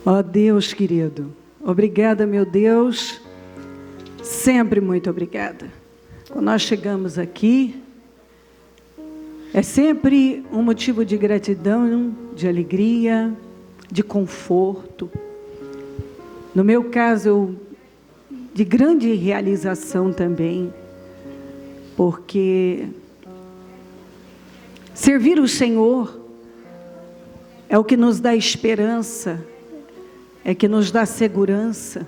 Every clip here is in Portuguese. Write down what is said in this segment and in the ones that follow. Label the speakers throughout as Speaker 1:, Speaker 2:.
Speaker 1: Ó Deus querido, obrigada, meu Deus, sempre muito obrigada. Quando nós chegamos aqui, é sempre um motivo de gratidão, de alegria, de conforto. No meu caso, de grande realização também, porque servir o Senhor é o que nos dá esperança, é que nos dá segurança.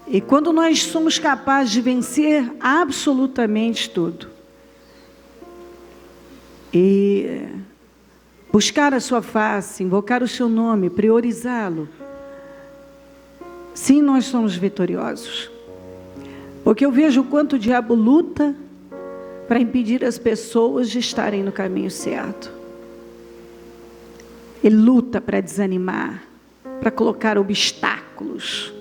Speaker 1: E quando nós somos capazes de vencer absolutamente tudo, e buscar a sua face, invocar o seu nome, priorizá-lo, sim, nós somos vitoriosos. Porque eu vejo o quanto o diabo luta para impedir as pessoas de estarem no caminho certo. Ele luta para desanimar, para colocar obstáculos.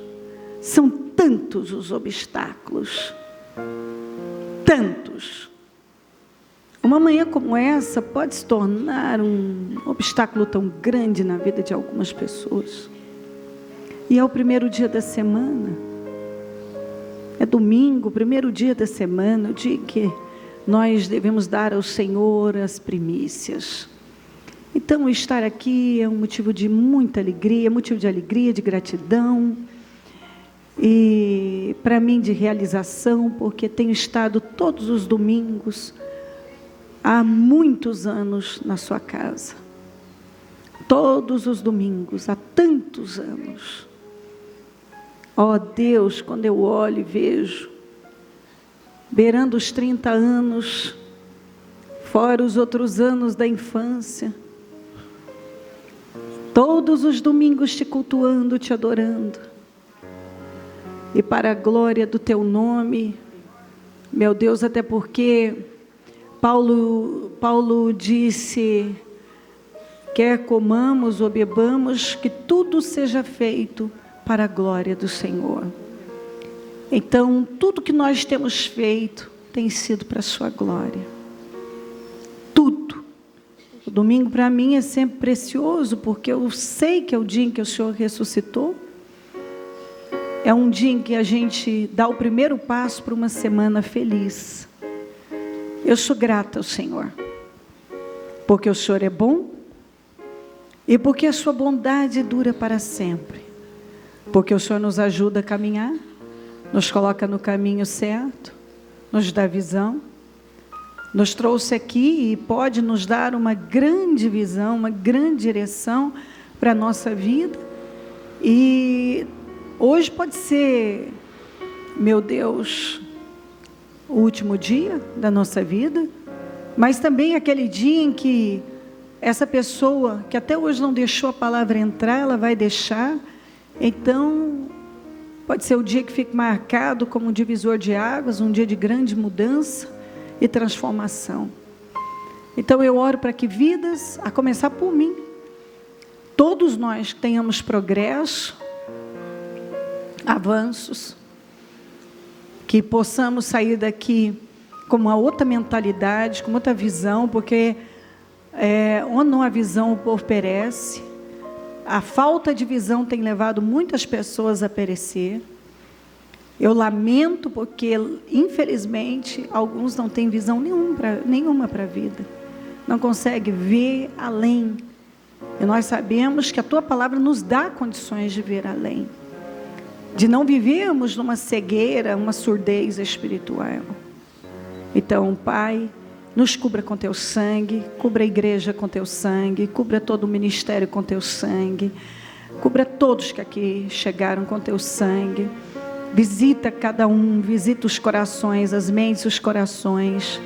Speaker 1: São tantos os obstáculos, tantos. Uma manhã como essa pode se tornar um obstáculo tão grande na vida de algumas pessoas. E é o primeiro dia da semana, é domingo, o primeiro dia da semana, o dia que nós devemos dar ao Senhor as primícias. Então, estar aqui é um motivo de muita alegria, motivo de alegria, de gratidão, e para mim de realização, porque tenho estado todos os domingos, há muitos anos na sua casa. Todos os domingos, há tantos anos. Ó Deus, quando eu olho e vejo, beirando os 30 anos, fora os outros anos da infância, todos os domingos te cultuando, te adorando, e para a glória do teu nome, meu Deus, até porque Paulo disse, quer comamos ou bebamos, que tudo seja feito para a glória do Senhor. Então, tudo que nós temos feito tem sido para a sua glória. Tudo. O domingo para mim é sempre precioso, porque eu sei que é o dia em que o Senhor ressuscitou. É um dia em que a gente dá o primeiro passo para uma semana feliz. Eu sou grata ao Senhor, porque o Senhor é bom e porque a sua bondade dura para sempre. Porque o Senhor nos ajuda a caminhar, nos coloca no caminho certo, nos dá visão, nos trouxe aqui e pode nos dar uma grande visão, uma grande direção para a nossa vida. E hoje pode ser, meu Deus, o último dia da nossa vida, mas também aquele dia em que essa pessoa que até hoje não deixou a palavra entrar, ela vai deixar. Então, pode ser o dia que fique marcado como um divisor de águas, um dia de grande mudança e transformação. Então, eu oro para que vidas, a começar por mim, todos nós tenhamos progresso, avanços, que possamos sair daqui com uma outra mentalidade, com outra visão, porque onde não há visão o povo perece. A falta de visão tem levado muitas pessoas a perecer. Eu lamento porque, infelizmente, alguns não têm visão nenhuma para a vida. Não conseguem ver além. E nós sabemos que a Tua palavra nos dá condições de ver além. De não vivermos numa cegueira, uma surdez espiritual. Então, Pai, nos cubra com Teu sangue, cubra a igreja com Teu sangue, cubra todo o ministério com Teu sangue, cubra todos que aqui chegaram com Teu sangue, visita cada um, visita os corações, as mentes, os corações,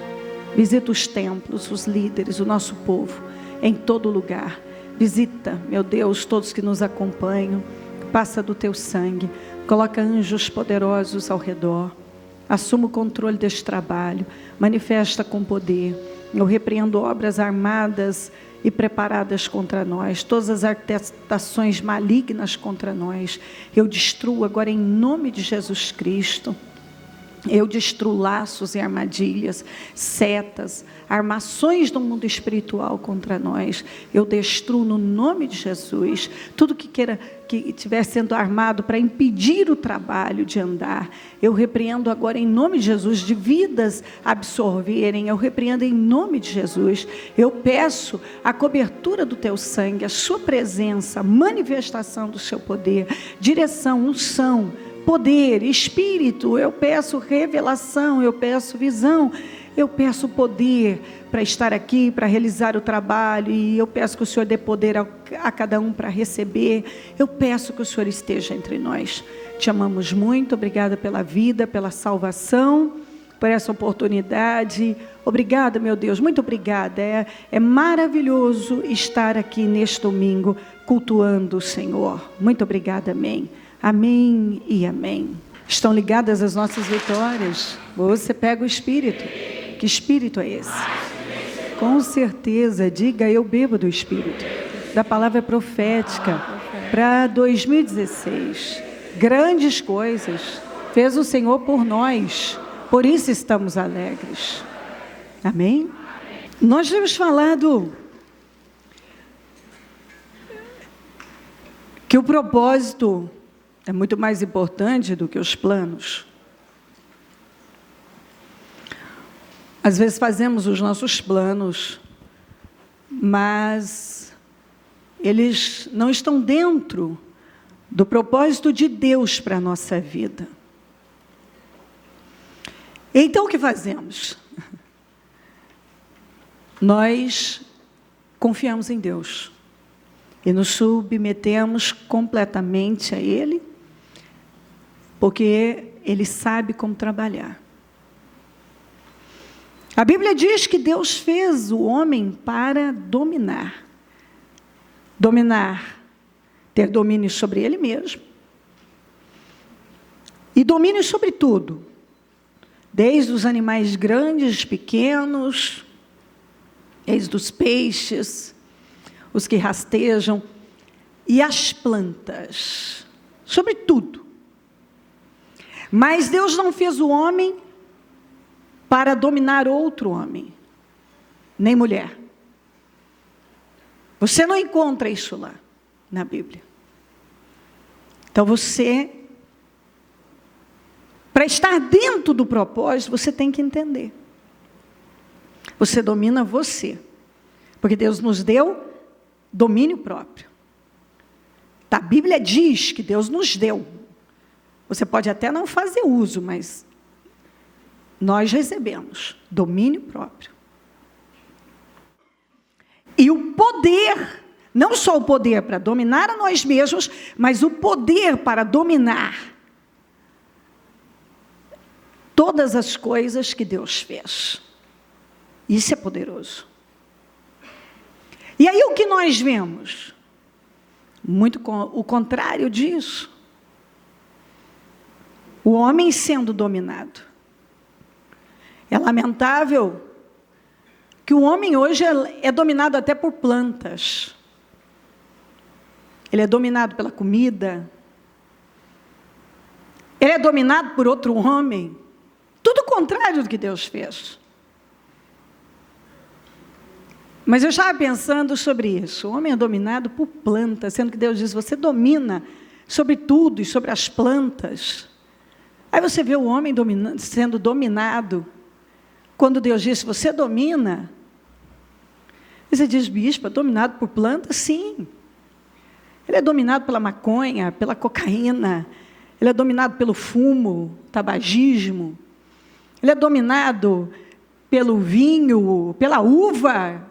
Speaker 1: visita os templos, os líderes, o nosso povo, em todo lugar. Visita, meu Deus, todos que nos acompanham, passa do Teu sangue, coloca anjos poderosos ao redor. Assuma o controle deste trabalho, manifesta com poder. Eu repreendo obras armadas e preparadas contra nós, todas as arquitetações malignas contra nós, eu destruo agora em nome de Jesus Cristo. Eu destruo laços e armadilhas, setas, armações do mundo espiritual contra nós. Eu destruo no nome de Jesus tudo que estiver sendo armado para impedir o trabalho de andar. Eu repreendo agora em nome de Jesus, de vidas absorverem. Eu repreendo em nome de Jesus. Eu peço a cobertura do teu sangue, a sua presença, manifestação do seu poder, direção, unção, poder, espírito. Eu peço revelação, eu peço visão, eu peço poder para estar aqui, para realizar o trabalho, e eu peço que o Senhor dê poder a cada um para receber. Eu peço que o Senhor esteja entre nós. Te amamos muito, obrigada pela vida, pela salvação, por essa oportunidade. Obrigada, meu Deus, muito obrigada. É maravilhoso estar aqui neste domingo, cultuando o Senhor. Muito obrigada, amém. Amém e amém. Estão ligadas as nossas vitórias? Você pega o Espírito. Que Espírito é esse? Com certeza, diga: eu bebo do Espírito. Da palavra profética para 2016. Grandes coisas fez o Senhor por nós. Por isso estamos alegres. Amém? Nós temos falado que o propósito é muito mais importante do que os planos. Às vezes fazemos os nossos planos, mas eles não estão dentro do propósito de Deus para a nossa vida. Então o que fazemos? Nós confiamos em Deus e nos submetemos completamente a Ele, porque Ele sabe como trabalhar. A Bíblia diz que Deus fez o homem para dominar. Dominar, ter domínio sobre ele mesmo. E domínio sobre tudo. Desde os animais grandes, pequenos, desde os peixes, os que rastejam, e as plantas. Sobre tudo. Mas Deus não fez o homem para dominar outro homem, nem mulher. Você não encontra isso lá na Bíblia. Então para estar dentro do propósito, você tem que entender. Você domina você, porque Deus nos deu domínio próprio. A Bíblia diz que Deus nos deu. Você pode até não fazer uso, mas nós recebemos domínio próprio. E o poder, não só o poder para dominar a nós mesmos, mas o poder para dominar todas as coisas que Deus fez. Isso é poderoso. E aí o que nós vemos? Muito o contrário disso. O homem sendo dominado. É lamentável que o homem hoje é dominado até por plantas. Ele é dominado pela comida. Ele é dominado por outro homem. Tudo o contrário do que Deus fez. Mas eu estava pensando sobre isso. O homem é dominado por plantas, sendo que Deus diz: você domina sobre tudo e sobre as plantas. Aí você vê o homem sendo dominado. Quando Deus diz: você domina. Você diz: bispo, é dominado por plantas? Sim. Ele é dominado pela maconha, pela cocaína. Ele é dominado pelo fumo, tabagismo. Ele é dominado pelo vinho, pela uva.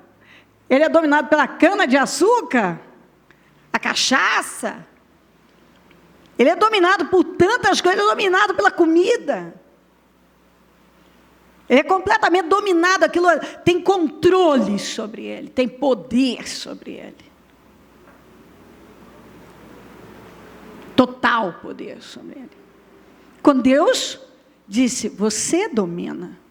Speaker 1: Ele é dominado pela cana-de-açúcar, a cachaça. Ele é dominado por tantas coisas, ele é dominado pela comida. Ele é completamente dominado, aquilo tem controle sobre ele, tem poder sobre ele. Total poder sobre ele. Quando Deus disse: você domina.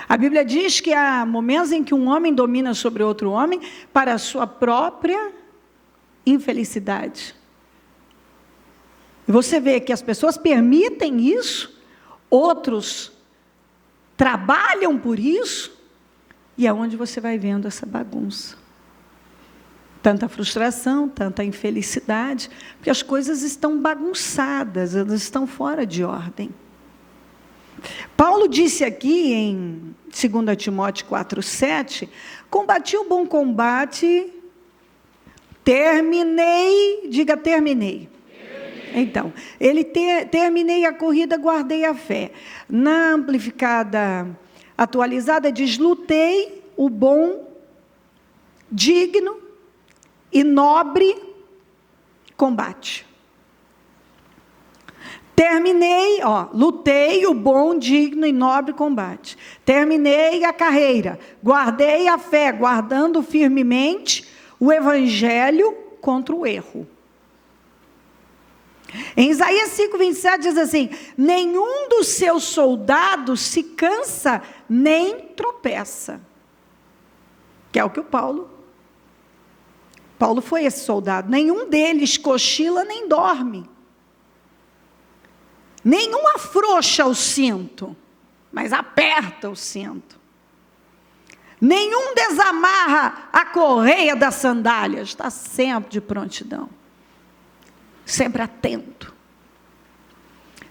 Speaker 1: A Bíblia diz que há momentos em que um homem domina sobre outro homem para a sua própria infelicidade. E você vê que as pessoas permitem isso, outros trabalham por isso, e é onde você vai vendo essa bagunça. Tanta frustração, tanta infelicidade, porque as coisas estão bagunçadas, elas estão fora de ordem. Paulo disse aqui em 2 Timóteo 4,7, combati o bom combate, terminei, diga terminei. Então, terminei a corrida, guardei a fé. Na amplificada atualizada diz, lutei o bom, digno e nobre combate. Terminei, lutei o bom, digno e nobre combate. Terminei a carreira, guardei a fé, guardando firmemente o evangelho contra o erro. Em Isaías 5,27 diz assim, nenhum dos seus soldados se cansa nem tropeça. Que é o que o Paulo foi esse soldado. Nenhum deles cochila nem dorme. Nenhum afrouxa o cinto, mas aperta o cinto. Nenhum desamarra a correia das sandálias, está sempre de prontidão. Sempre atento.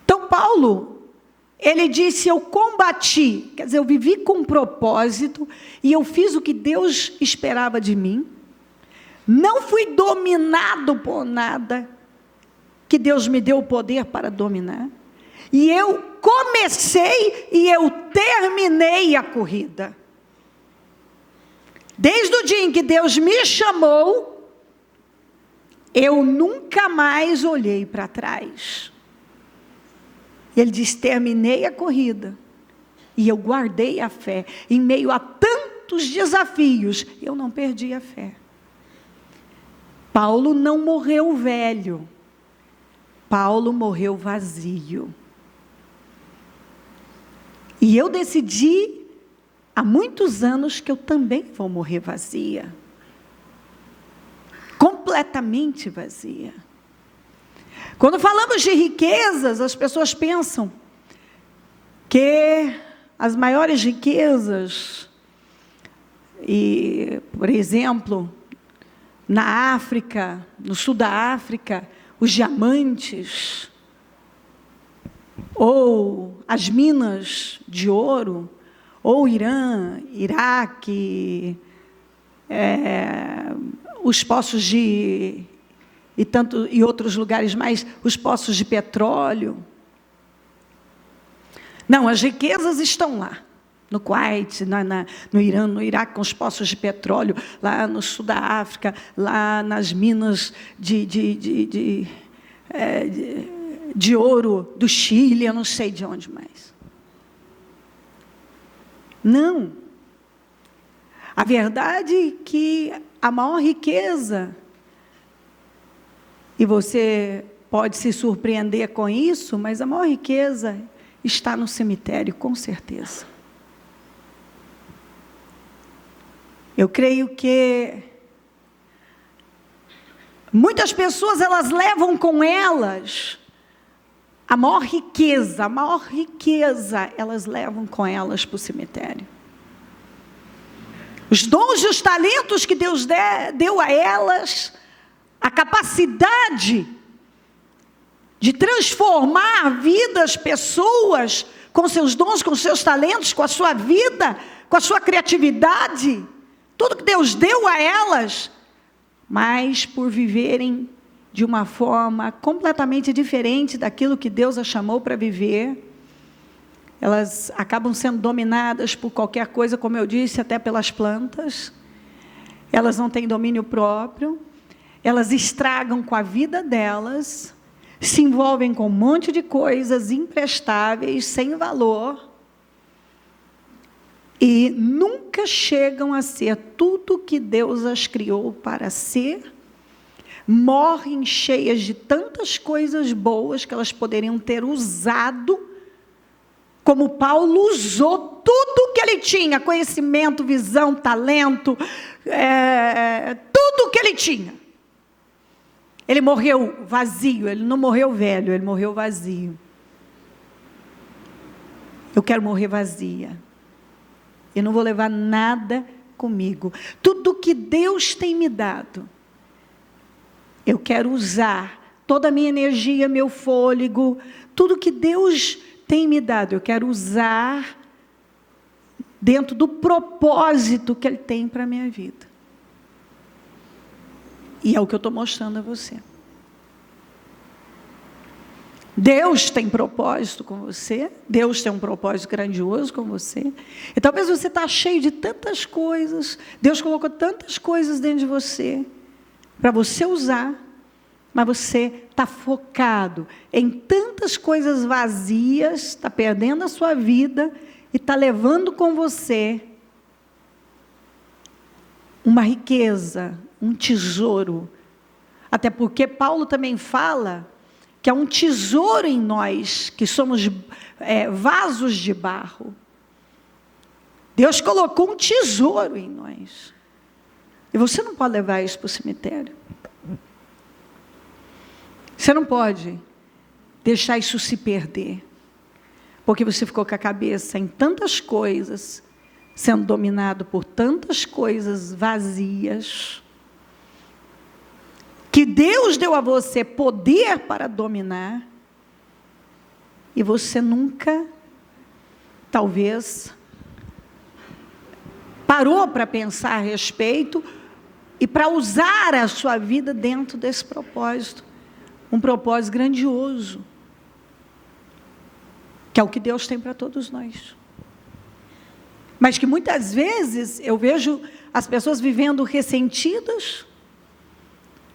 Speaker 1: Então Paulo, ele disse, eu combati, quer dizer, eu vivi com propósito, e eu fiz o que Deus esperava de mim, não fui dominado por nada, que Deus me deu o poder para dominar, e eu comecei e eu terminei a corrida. Desde o dia em que Deus me chamou, eu nunca mais olhei para trás. Ele diz, terminei a corrida, e eu guardei a fé. Em meio a tantos desafios, eu não perdi a fé. Paulo não morreu velho. Paulo morreu vazio. E eu decidi, há muitos anos, que eu também vou morrer vazia. Completamente vazia. Quando falamos de riquezas, as pessoas pensam que as maiores riquezas, e, por exemplo, na África, no sul da África, os diamantes, ou as minas de ouro, ou Irã, Iraque, os poços e outros lugares mais, os poços de petróleo. Não, as riquezas estão lá, no Kuwait, no Irã, no Iraque, com os poços de petróleo, lá no sul da África, lá nas minas de ouro do Chile, eu não sei de onde mais. Não. A verdade é que a maior riqueza, e você pode se surpreender com isso, mas a maior riqueza está no cemitério, com certeza. Eu creio que muitas pessoas, elas levam com elas a maior riqueza, elas levam com elas para o cemitério. Os dons e os talentos que Deus deu a elas, a capacidade de transformar vidas, pessoas, com seus dons, com seus talentos, com a sua vida, com a sua criatividade, tudo que Deus deu a elas, mas por viverem de uma forma completamente diferente daquilo que Deus as chamou para viver, elas acabam sendo dominadas por qualquer coisa, como eu disse, até pelas plantas. Elas não têm domínio próprio, elas estragam com a vida delas, se envolvem com um monte de coisas imprestáveis, sem valor, e nunca chegam a ser tudo que Deus as criou para ser. Morrem cheias de tantas coisas boas que elas poderiam ter usado, como Paulo usou tudo que ele tinha, conhecimento, visão, talento, tudo que ele tinha. Ele morreu vazio, ele não morreu velho, ele morreu vazio. Eu quero morrer vazia. Eu não vou levar nada comigo. Tudo que Deus tem me dado, eu quero usar toda a minha energia, meu fôlego, tudo que Deus tem me dado, eu quero usar dentro do propósito que Ele tem para a minha vida. E é o que eu estou mostrando a você. Deus tem propósito com você, Deus tem um propósito grandioso com você, e talvez você está cheio de tantas coisas, Deus colocou tantas coisas dentro de você, para você usar, mas você está focado em tantas coisas vazias, está perdendo a sua vida, e está levando com você uma riqueza, um tesouro, até porque Paulo também fala que há um tesouro em nós, que somos vasos de barro. Deus colocou um tesouro em nós. E você não pode levar isso para o cemitério. Você não pode deixar isso se perder. Porque você ficou com a cabeça em tantas coisas, sendo dominado por tantas coisas vazias, que Deus deu a você poder para dominar, e você nunca, talvez, parou para pensar a respeito, e para usar a sua vida dentro desse propósito, um propósito grandioso, que é o que Deus tem para todos nós. Mas que muitas vezes eu vejo as pessoas vivendo ressentidas,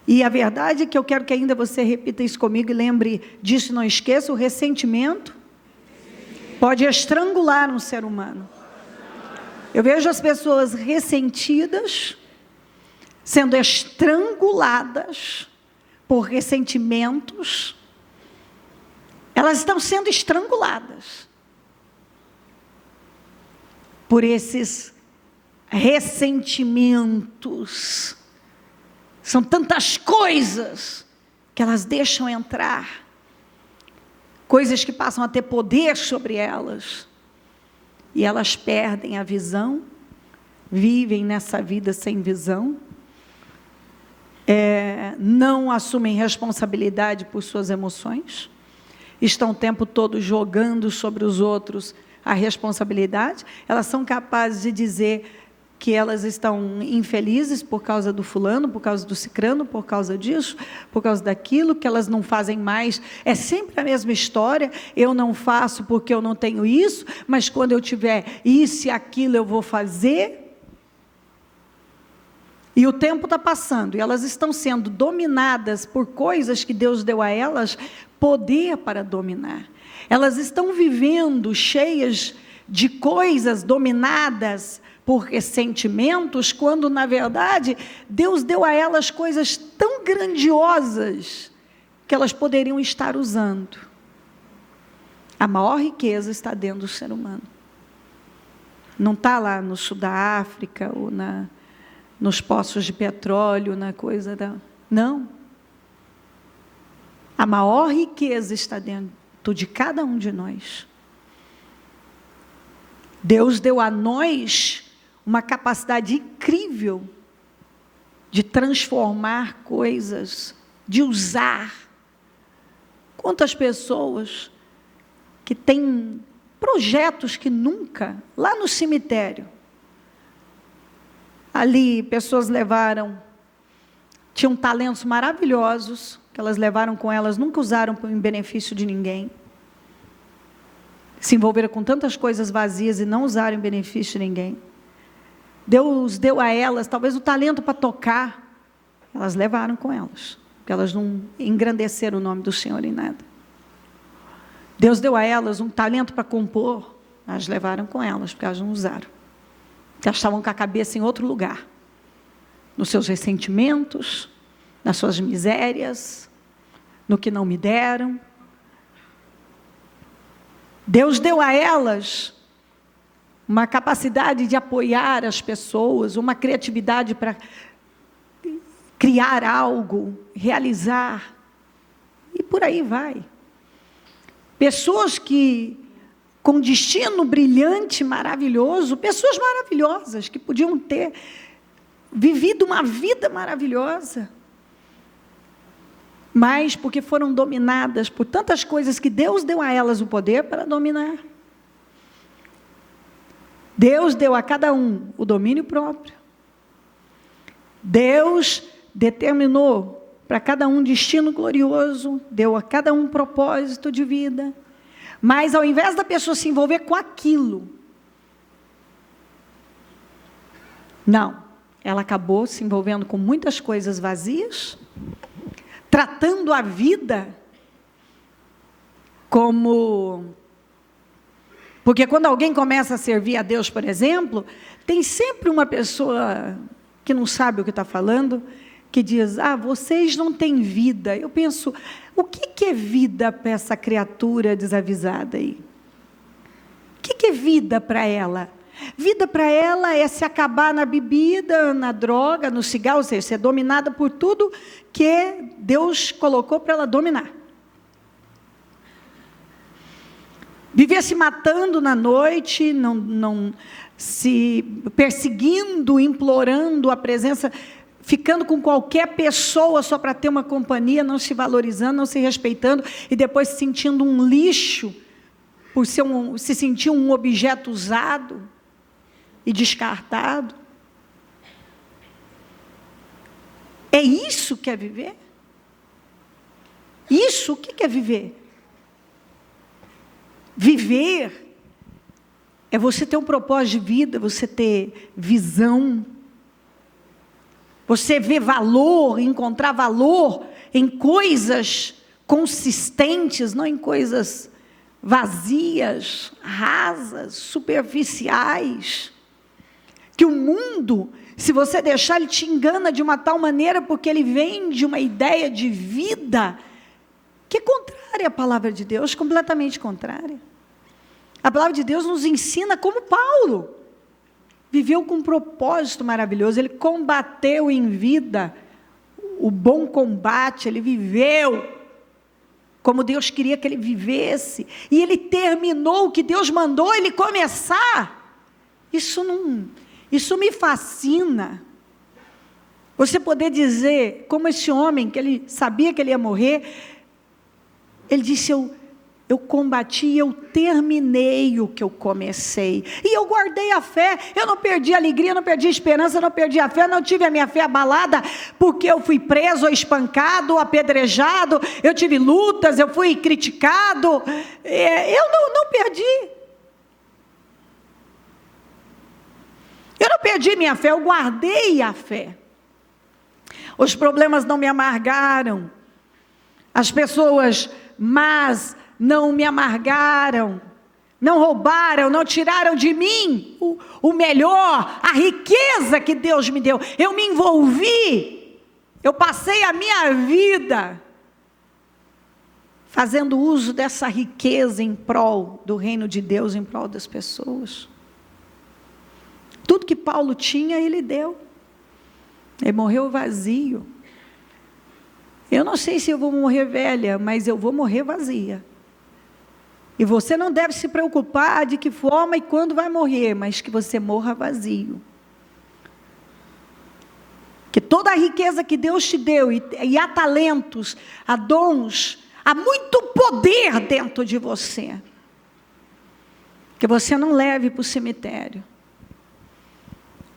Speaker 1: e a verdade é que eu quero que ainda você repita isso comigo e lembre disso, não esqueça: o ressentimento pode estrangular um ser humano. Eu vejo as pessoas ressentidas sendo estranguladas por ressentimentos. Elas estão sendo estranguladas por esses ressentimentos. São tantas coisas que elas deixam entrar, coisas que passam a ter poder sobre elas, e elas perdem a visão, vivem nessa vida sem visão, não assumem responsabilidade por suas emoções, estão o tempo todo jogando sobre os outros a responsabilidade. Elas são capazes de dizer que elas estão infelizes por causa do fulano, por causa do cicrano, por causa disso, por causa daquilo, que elas não fazem mais. É sempre a mesma história: eu não faço porque eu não tenho isso, mas quando eu tiver isso e aquilo eu vou fazer. E o tempo está passando, e elas estão sendo dominadas por coisas que Deus deu a elas poder para dominar. Elas estão vivendo cheias de coisas, dominadas por ressentimentos, quando na verdade Deus deu a elas coisas tão grandiosas que elas poderiam estar usando. A maior riqueza está dentro do ser humano. Não está lá no sul da África ou nos poços de petróleo, na coisa da... Não. A maior riqueza está dentro de cada um de nós. Deus deu a nós uma capacidade incrível de transformar coisas, de usar. Quantas pessoas que têm projetos que nunca, lá no cemitério, ali pessoas levaram, tinham talentos maravilhosos, que elas levaram com elas, nunca usaram em benefício de ninguém. Se envolveram com tantas coisas vazias e não usaram em benefício de ninguém. Deus deu a elas, talvez, o talento para tocar. Elas levaram com elas, porque elas não engrandeceram o nome do Senhor em nada. Deus deu a elas um talento para compor. Elas levaram com elas, porque elas não usaram. Porque elas estavam com a cabeça em outro lugar. Nos seus ressentimentos, nas suas misérias, no que não me deram. Deus deu a elas uma capacidade de apoiar as pessoas, uma criatividade para criar algo, realizar, e por aí vai. Pessoas que com destino brilhante, maravilhoso, pessoas maravilhosas que podiam ter vivido uma vida maravilhosa, mas porque foram dominadas por tantas coisas que Deus deu a elas o poder para dominar. Deus deu a cada um o domínio próprio. Deus determinou para cada um destino glorioso, deu a cada um propósito de vida. Mas ao invés da pessoa se envolver com aquilo, não, ela acabou se envolvendo com muitas coisas vazias, tratando a vida como... Porque quando alguém começa a servir a Deus, por exemplo, tem sempre uma pessoa que não sabe o que está falando, que diz, vocês não têm vida. Eu penso, o que é vida para essa criatura desavisada aí? O que é vida para ela? Vida para ela é se acabar na bebida, na droga, no cigarro, ou seja, ser dominada por tudo que Deus colocou para ela dominar. Viver se matando na noite, não se perseguindo, implorando a presença, ficando com qualquer pessoa só para ter uma companhia, não se valorizando, não se respeitando, e depois se sentindo um lixo, por se sentir um objeto usado e descartado. É isso que é viver? Isso, o que é viver? Viver é você ter um propósito de vida, você ter visão, você ver valor, encontrar valor em coisas consistentes, não em coisas vazias, rasas, superficiais. Que o mundo, se você deixar, ele te engana de uma tal maneira, porque ele vende uma ideia de vida que é contrária à palavra de Deus, completamente contrária. A palavra de Deus nos ensina como Paulo viveu com um propósito maravilhoso. Ele combateu em vida o bom combate, ele viveu como Deus queria que ele vivesse, e ele terminou o que Deus mandou ele começar. Isso me fascina. Você poder dizer, como esse homem, que ele sabia que ele ia morrer, ele disse, eu combati, eu terminei o que eu comecei, e eu guardei a fé, eu não perdi a alegria, não perdi a esperança, não perdi a fé, não tive a minha fé abalada, porque eu fui preso, ou espancado, ou apedrejado, eu tive lutas, eu fui criticado, eu não perdi. Eu não perdi minha fé, eu guardei a fé. Os problemas não me amargaram, as pessoas más não me amargaram, não roubaram, não tiraram de mim o melhor, a riqueza que Deus me deu. Eu me envolvi, eu passei a minha vida fazendo uso dessa riqueza em prol do reino de Deus, em prol das pessoas. Tudo que Paulo tinha, ele deu. Ele morreu vazio. Eu não sei se eu vou morrer velha, mas eu vou morrer vazia. E você não deve se preocupar de que forma e quando vai morrer, mas que você morra vazio. Que toda a riqueza que Deus te deu, e há talentos, há dons, há muito poder dentro de você, que você não leve para o cemitério.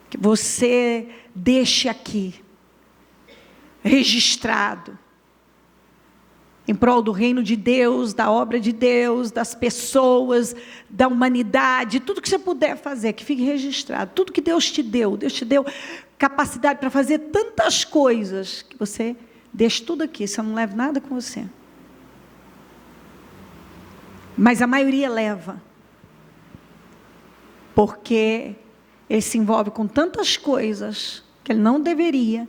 Speaker 1: Que você deixe aqui, registrado, em prol do reino de Deus, da obra de Deus, das pessoas, da humanidade, tudo que você puder fazer, que fique registrado, tudo que Deus te deu capacidade para fazer tantas coisas, que você deixe tudo aqui, você não leva nada com você. Mas a maioria leva, porque ele se envolve com tantas coisas, que ele não deveria,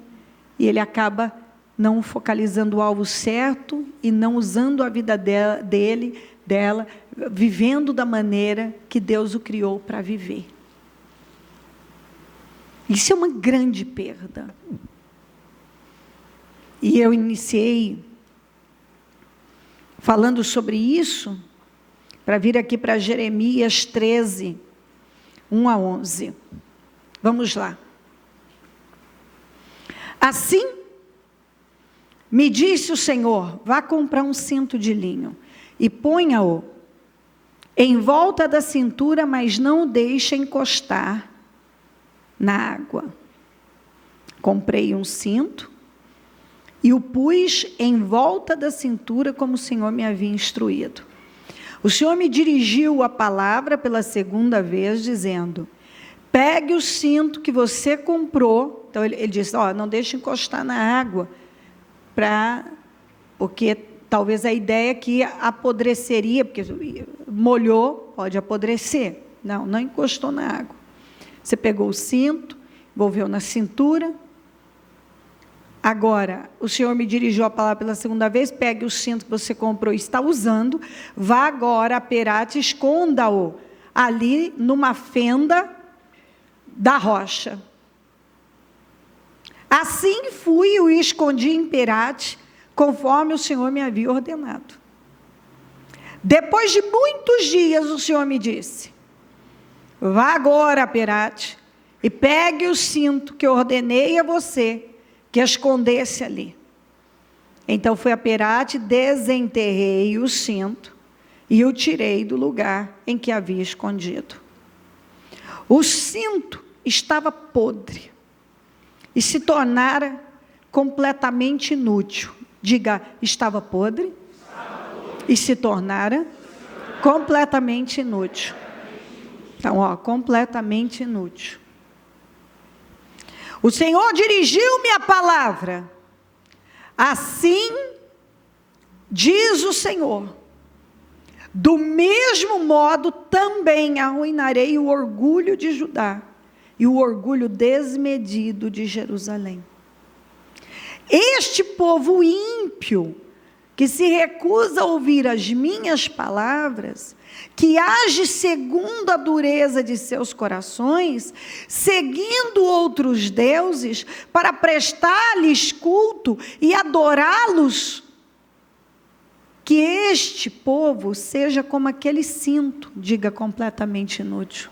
Speaker 1: e ele acaba não focalizando o alvo certo e não usando a vida dela, vivendo da maneira que Deus o criou para viver. Isso é uma grande perda. E eu iniciei falando sobre isso, para vir aqui para Jeremias 13, 1 a 11. Vamos lá. Assim, me disse o Senhor, vá comprar um cinto de linho e ponha-o em volta da cintura, mas não o deixe encostar na água. Comprei um cinto e o pus em volta da cintura, como o Senhor me havia instruído. O Senhor me dirigiu a palavra pela segunda vez, dizendo: pegue o cinto que você comprou. Então ele disse: não deixe encostar na água, porque talvez a ideia é que apodreceria, porque molhou, pode apodrecer. Não encostou na água. Você pegou o cinto, envolveu na cintura. Agora, o Senhor me dirigiu a palavra pela segunda vez: pegue o cinto que você comprou e está usando, vá agora a Perate, esconda-o ali numa fenda da rocha. Assim fui e o escondi em Perate, conforme o Senhor me havia ordenado. Depois de muitos dias, o Senhor me disse: vá agora a Perate e pegue o cinto que eu ordenei a você que escondesse ali. Então fui a Perate, desenterrei o cinto e o tirei do lugar em que havia escondido. O cinto estava podre e se tornara completamente inútil. Diga: estava podre e se tornara completamente inútil. Então, completamente inútil. O Senhor dirigiu-me a palavra: assim diz o Senhor, do mesmo modo também arruinarei o orgulho de Judá e o orgulho desmedido de Jerusalém. Este povo ímpio, que se recusa a ouvir as minhas palavras, que age segundo a dureza de seus corações, seguindo outros deuses, para prestar-lhes culto e adorá-los, que este povo seja como aquele cinto, diga: completamente inútil.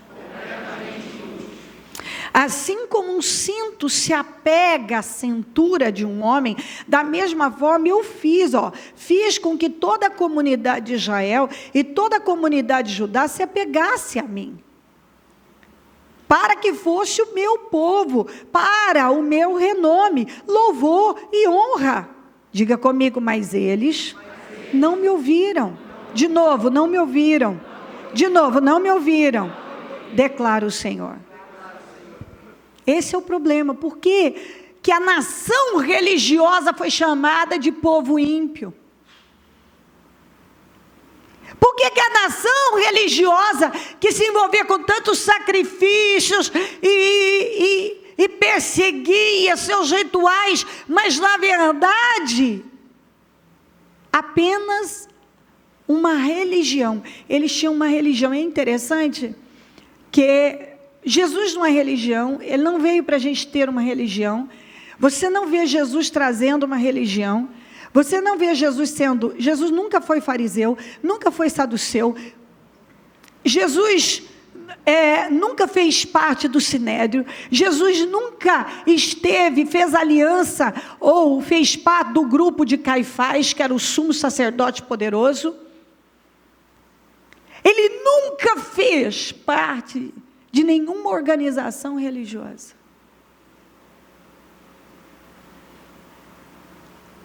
Speaker 1: Assim como um cinto se apega à cintura de um homem, da mesma forma eu fiz com que toda a comunidade de Israel e toda a comunidade de Judá se apegasse a mim, para que fosse o meu povo, para o meu renome, louvor e honra. Diga comigo: mas eles não me ouviram. De novo, não me ouviram. De novo, não me ouviram, declara o Senhor. Esse é o problema. Por que que a nação religiosa foi chamada de povo ímpio? Por que que a nação religiosa, que se envolvia com tantos sacrifícios e perseguia seus rituais, mas na verdade apenas uma religião? Eles tinham uma religião. É interessante que Jesus não é religião, ele não veio para a gente ter uma religião. Você não vê Jesus trazendo uma religião. Você não vê Jesus nunca foi fariseu, nunca foi saduceu. Jesus nunca fez parte do sinédrio. Jesus nunca fez aliança ou fez parte do grupo de Caifás, que era o sumo sacerdote poderoso. Ele nunca fez parte de nenhuma organização religiosa.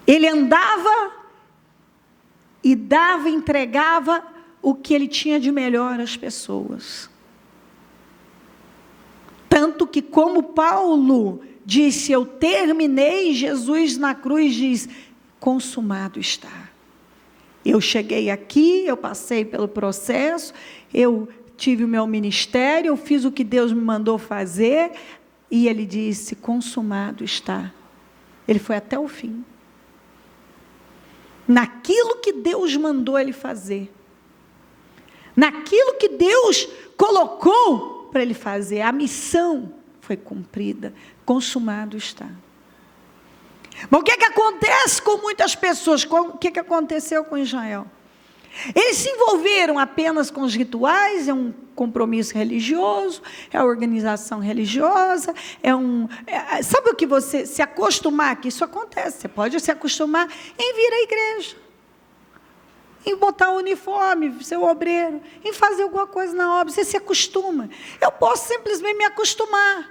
Speaker 1: Ele andava e entregava o que ele tinha de melhor às pessoas. Tanto que, como Paulo disse: eu terminei, Jesus na cruz diz: consumado está. Eu cheguei aqui, eu passei pelo processo, eu tive o meu ministério, eu fiz o que Deus me mandou fazer, e ele disse: consumado está. Ele foi até o fim. Naquilo que Deus mandou ele fazer, naquilo que Deus colocou para ele fazer, a missão foi cumprida, consumado está. Mas o que acontece com muitas pessoas? O que aconteceu com Israel? Eles se envolveram apenas com os rituais, um compromisso religioso, a organização religiosa, sabe o que você se acostumar, que isso acontece, você pode se acostumar em vir à igreja, em botar o uniforme, ser obreiro, em fazer alguma coisa na obra, você se acostuma. Eu posso simplesmente me acostumar.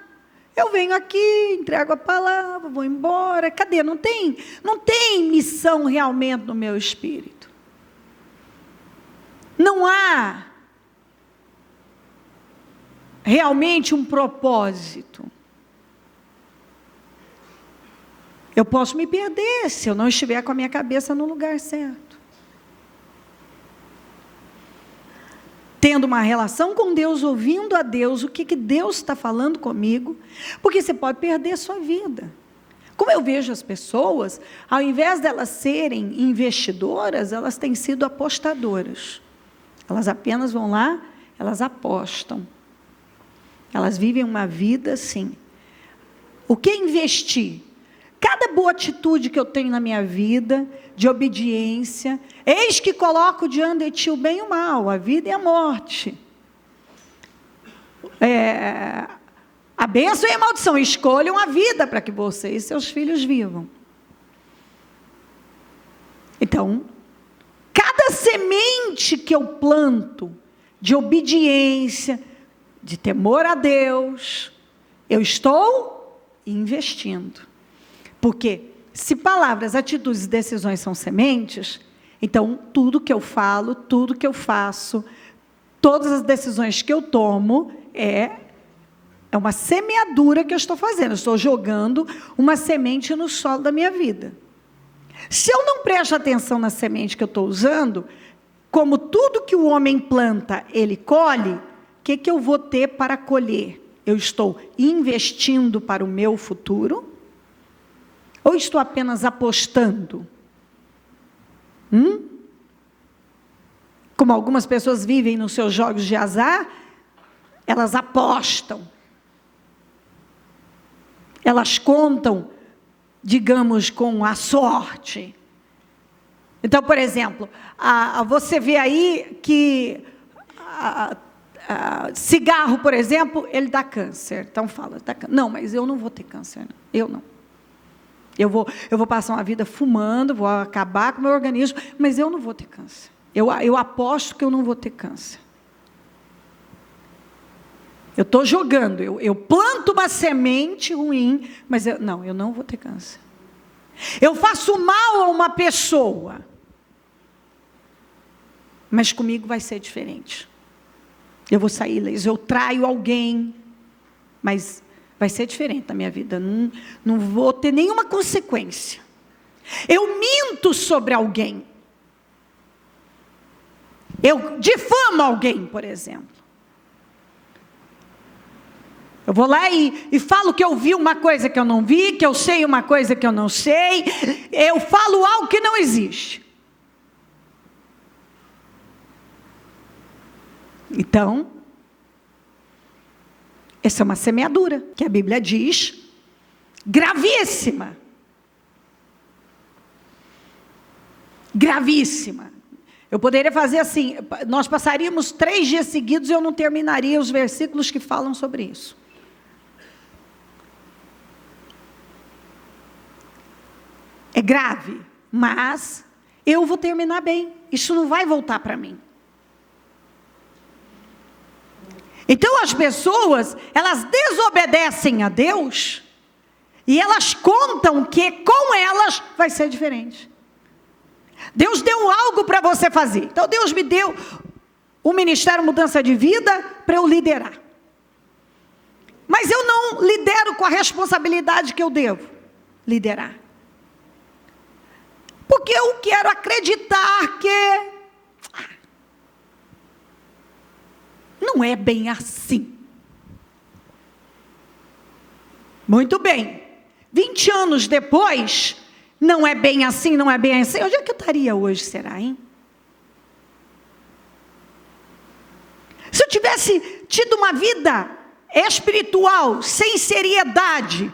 Speaker 1: Eu venho aqui, entrego a palavra, vou embora. Cadê? Não tem missão realmente no meu espírito. Não há realmente um propósito. Eu posso me perder se eu não estiver com a minha cabeça no lugar certo. Tendo uma relação com Deus, ouvindo a Deus, o que Deus está falando comigo, porque você pode perder a sua vida. Como eu vejo as pessoas, ao invés delas serem investidoras, elas têm sido apostadoras. Elas apenas vão lá, elas apostam. Elas vivem uma vida assim. O que é investir? Cada boa atitude que eu tenho na minha vida, de obediência, eis que coloco diante de ti o bem e o mal, a vida e a morte. A bênção e a maldição, escolham a vida para que você e seus filhos vivam. Então, cada semente que eu planto, de obediência, de temor a Deus, eu estou investindo. Porque se palavras, atitudes e decisões são sementes, então tudo que eu falo, tudo que eu faço, todas as decisões que eu tomo, é uma semeadura que eu estou fazendo. Eu estou jogando uma semente no solo da minha vida. Se eu não presto atenção na semente que eu estou usando, como tudo que o homem planta, ele colhe, o que eu vou ter para colher? Eu estou investindo para o meu futuro? Ou estou apenas apostando? Como algumas pessoas vivem nos seus jogos de azar, elas apostam. Elas contam, digamos, com a sorte. Então, por exemplo, você vê aí que cigarro, por exemplo, ele dá câncer. Então fala, dá câncer. Não, mas eu não vou ter câncer, não. Eu não. Eu vou passar uma vida fumando, vou acabar com o meu organismo, mas eu não vou ter câncer. Eu aposto que eu não vou ter câncer. Eu estou jogando, eu planto uma semente ruim, mas eu não vou ter câncer. Eu faço mal a uma pessoa, mas comigo vai ser diferente. Eu vou sair ileso, eu traio alguém, mas vai ser diferente na minha vida, não vou ter nenhuma consequência. Eu minto sobre alguém. Eu difamo alguém, por exemplo. Eu vou lá e falo que eu vi uma coisa que eu não vi, que eu sei uma coisa que eu não sei. Eu falo algo que não existe. Então, essa é uma semeadura, que a Bíblia diz, gravíssima. Gravíssima. Eu poderia fazer assim, nós passaríamos 3 dias seguidos e eu não terminaria os versículos que falam sobre isso. É grave, mas eu vou terminar bem. Isso não vai voltar para mim. Então as pessoas, elas desobedecem a Deus e elas contam que com elas vai ser diferente. Deus deu algo para você fazer. Então Deus me deu o Ministério Mudança de Vida para eu liderar. Mas eu não lidero com a responsabilidade que eu devo liderar. Porque eu quero acreditar que não é bem assim. Muito bem. 20 anos depois, não é bem assim, não é bem assim. Onde é que eu estaria hoje, será, hein? Se eu tivesse tido uma vida espiritual, sem seriedade,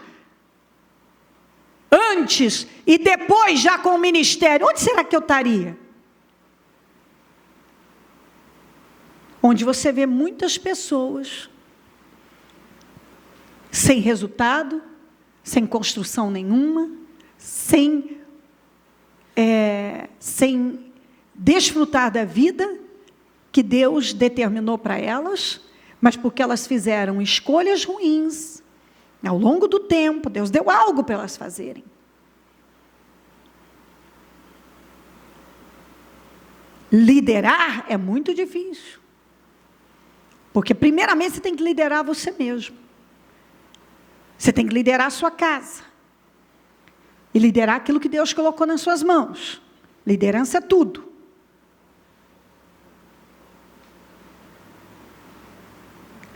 Speaker 1: antes e depois já com o ministério, onde será que eu estaria? onde você vê muitas pessoas sem resultado, sem construção nenhuma, sem desfrutar da vida que Deus determinou para elas, mas porque elas fizeram escolhas ruins, ao longo do tempo, Deus deu algo para elas fazerem. Liderar é muito difícil, porque primeiramente você tem que liderar você mesmo. Você tem que liderar a sua casa. E liderar aquilo que Deus colocou nas suas mãos. Liderança é tudo.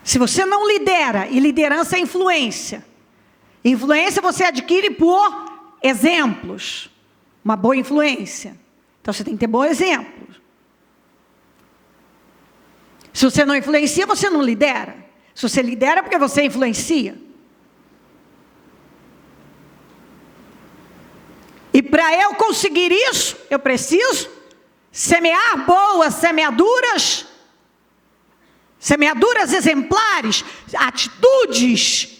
Speaker 1: Se você não lidera, e liderança é influência. Influência você adquire por exemplos. Uma boa influência. Então você tem que ter bons exemplos. Se você não influencia, você não lidera. Se você lidera, é porque você influencia. E para eu conseguir isso, eu preciso semear boas semeaduras, semeaduras exemplares, atitudes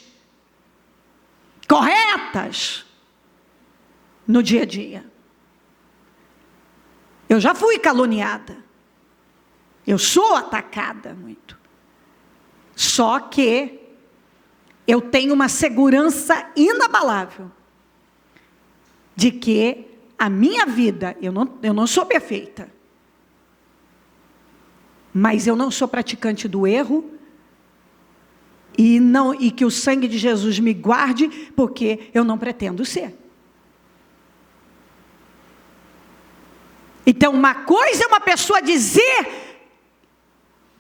Speaker 1: corretas no dia a dia. Eu já fui caluniada. Eu sou atacada muito. Só que eu tenho uma segurança inabalável de que a minha vida, eu não sou perfeita, mas eu não sou praticante do erro, e que o sangue de Jesus me guarde, porque eu não pretendo ser. Então, uma coisa é uma pessoa dizer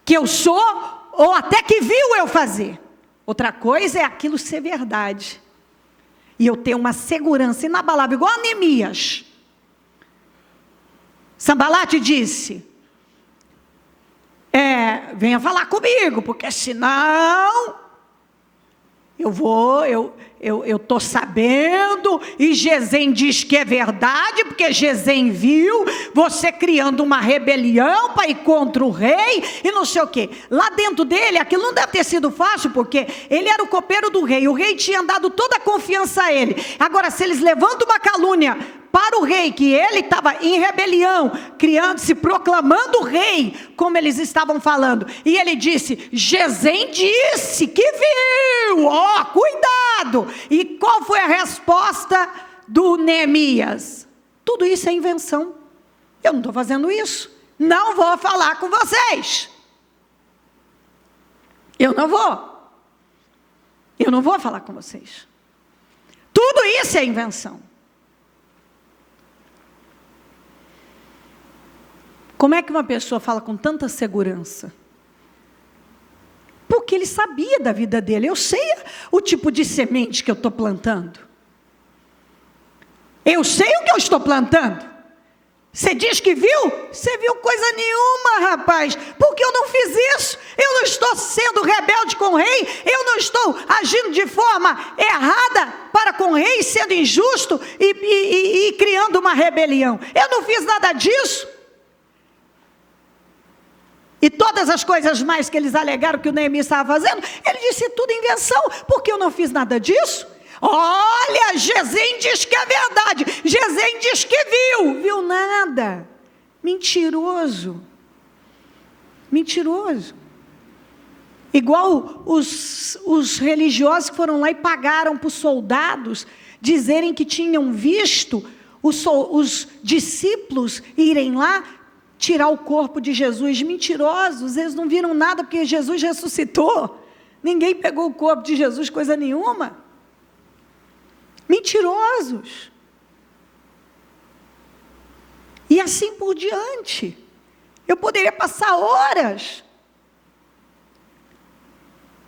Speaker 1: que eu sou, ou até que viu eu fazer. Outra coisa é aquilo ser verdade. E eu tenho uma segurança inabalável, igual a Neemias. Sanbalate disse, venha falar comigo, porque senão eu estou sabendo, e Gesem diz que é verdade, porque Gesem viu você criando uma rebelião para ir contra o rei, e não sei o quê. Lá dentro dele, aquilo não deve ter sido fácil, porque ele era o copeiro do rei, o rei tinha dado toda a confiança a ele. Agora, se eles levantam uma calúnia para o rei, que ele estava em rebelião, criando-se, proclamando o rei, como eles estavam falando, e ele disse, Gesem disse que viu, cuidado. E qual foi a resposta do Neemias? Tudo isso é invenção, eu não estou fazendo isso, não vou falar com vocês, eu não vou falar com vocês, tudo isso é invenção. Como é que uma pessoa fala com tanta segurança? Porque ele sabia da vida dele. Eu sei o tipo de semente que eu estou plantando. Eu sei o que eu estou plantando. Você diz que viu? Você viu coisa nenhuma, rapaz. Porque eu não fiz isso. Eu não estou sendo rebelde com o rei. Eu não estou agindo de forma errada para com o rei, sendo injusto e criando uma rebelião. Eu não fiz nada disso. E todas as coisas mais que eles alegaram que o Neemias estava fazendo, ele disse tudo invenção, porque eu não fiz nada disso. Olha, Gesem diz que é verdade, Gesem diz que viu nada. Mentiroso. Igual os religiosos que foram lá e pagaram para os soldados dizerem que tinham visto os discípulos irem lá tirar o corpo de Jesus. Mentirosos, eles não viram nada, porque Jesus ressuscitou. Ninguém pegou o corpo de Jesus, coisa nenhuma. Mentirosos. E assim por diante. Eu poderia passar horas.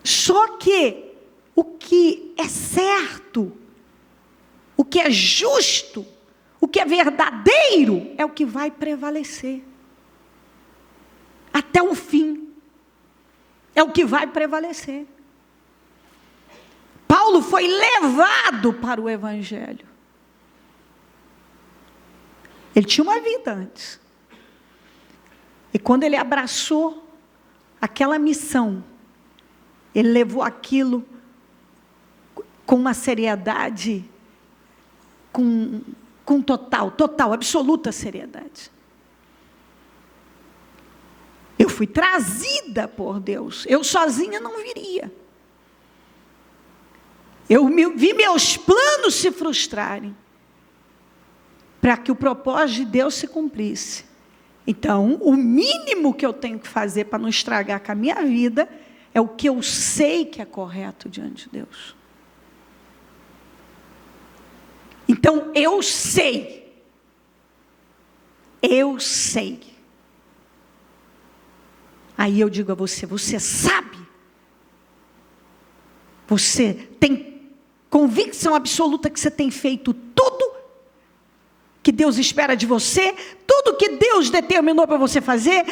Speaker 1: Só que o que é certo, o que é justo, o que é verdadeiro, é o que vai prevalecer. Até o fim. É o que vai prevalecer. Paulo foi levado para o Evangelho. Ele tinha uma vida antes. E quando ele abraçou aquela missão, ele levou aquilo com uma seriedade, com total, absoluta seriedade. Eu fui trazida por Deus, eu sozinha não viria. Eu vi meus planos se frustrarem, para que o propósito de Deus se cumprisse. Então, o mínimo que eu tenho que fazer para não estragar com a minha vida, é o que eu sei que é correto diante de Deus. Então, eu sei. Aí eu digo a você, você sabe? Você tem convicção absoluta que você tem feito tudo que Deus espera de você, tudo que Deus determinou para você fazer,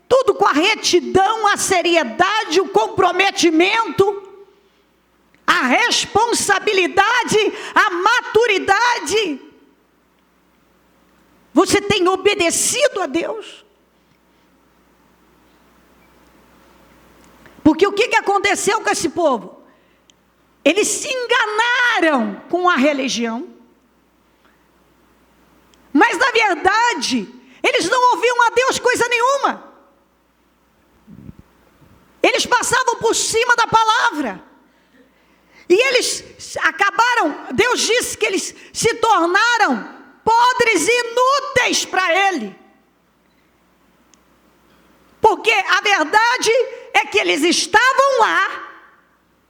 Speaker 1: tudo com a retidão, a seriedade, o comprometimento, a responsabilidade, a maturidade. Você tem obedecido a Deus? Porque o que aconteceu com esse povo? Eles se enganaram com a religião, mas na verdade, eles não ouviam a Deus coisa nenhuma. Eles passavam por cima da palavra. E eles acabaram, Deus disse que eles se tornaram podres e inúteis para Ele. Porque a verdade é que eles estavam lá,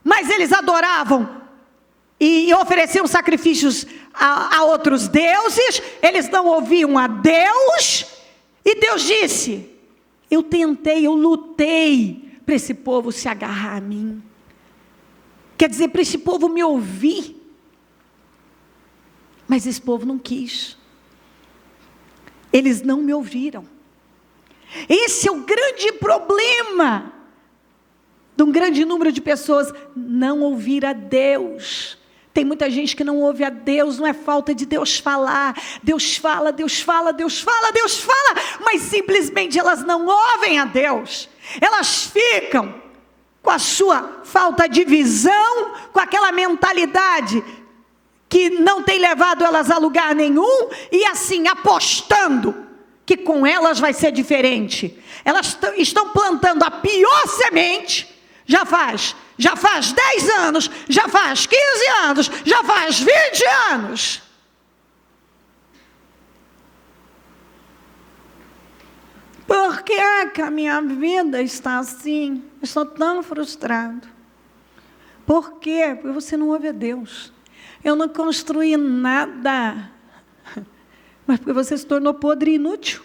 Speaker 1: mas eles adoravam e ofereciam sacrifícios a outros deuses, eles não ouviam a Deus, e Deus disse, eu lutei para esse povo se agarrar a mim. Quer dizer, para esse povo me ouvir, mas esse povo não quis. Eles não me ouviram. Esse é o grande problema de um grande número de pessoas, não ouvir a Deus. Tem muita gente que não ouve a Deus, não é falta de Deus falar. Deus fala, mas simplesmente elas não ouvem a Deus. Elas ficam com a sua falta de visão, com aquela mentalidade que não tem levado elas a lugar nenhum, e assim apostando que com elas vai ser diferente. Elas estão plantando a pior semente, já faz 10 anos, já faz 15 anos, já faz 20 anos. Por que a minha vida está assim? Eu estou tão frustrado. Por quê? Porque você não ouve a Deus. Eu não construí nada, mas porque você se tornou podre e inútil.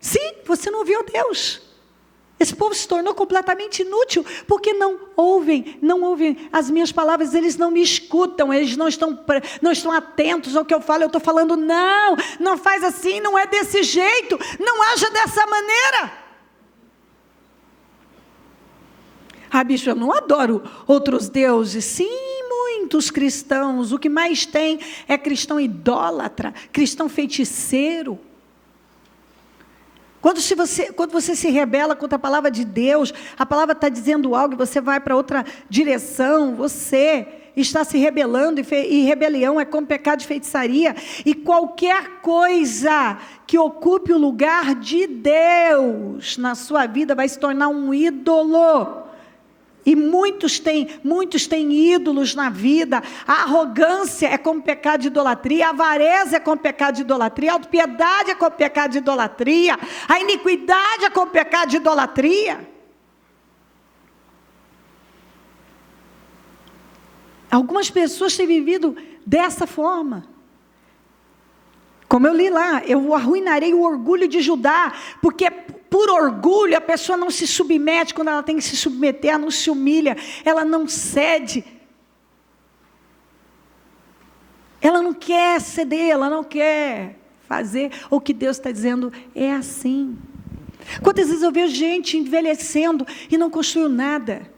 Speaker 1: Sim, você não ouviu a Deus. Esse povo se tornou completamente inútil, porque não ouvem as minhas palavras, eles não me escutam, eles não estão atentos ao que eu falo. Eu estou falando, não faz assim, não é desse jeito, não haja dessa maneira. Bicho, eu não adoro outros deuses. Sim, muitos cristãos, o que mais tem é cristão idólatra, cristão feiticeiro. Quando você se rebela contra a palavra de Deus, a palavra está dizendo algo e você vai para outra direção, você está se rebelando, e rebelião é como pecado de feitiçaria, e qualquer coisa que ocupe o lugar de Deus na sua vida vai se tornar um ídolo. E muitos têm ídolos na vida. A arrogância é como pecado de idolatria, a avareza é como pecado de idolatria, a autopiedade é como pecado de idolatria, a iniquidade é como pecado de idolatria. Algumas pessoas têm vivido dessa forma. Como eu li lá, eu arruinarei o orgulho de Judá, porque por orgulho a pessoa não se submete. Quando ela tem que se submeter, ela não se humilha, ela não cede, ela não quer ceder, ela não quer fazer o que Deus está dizendo. É assim. Quantas vezes eu vejo gente envelhecendo e não construiu nada?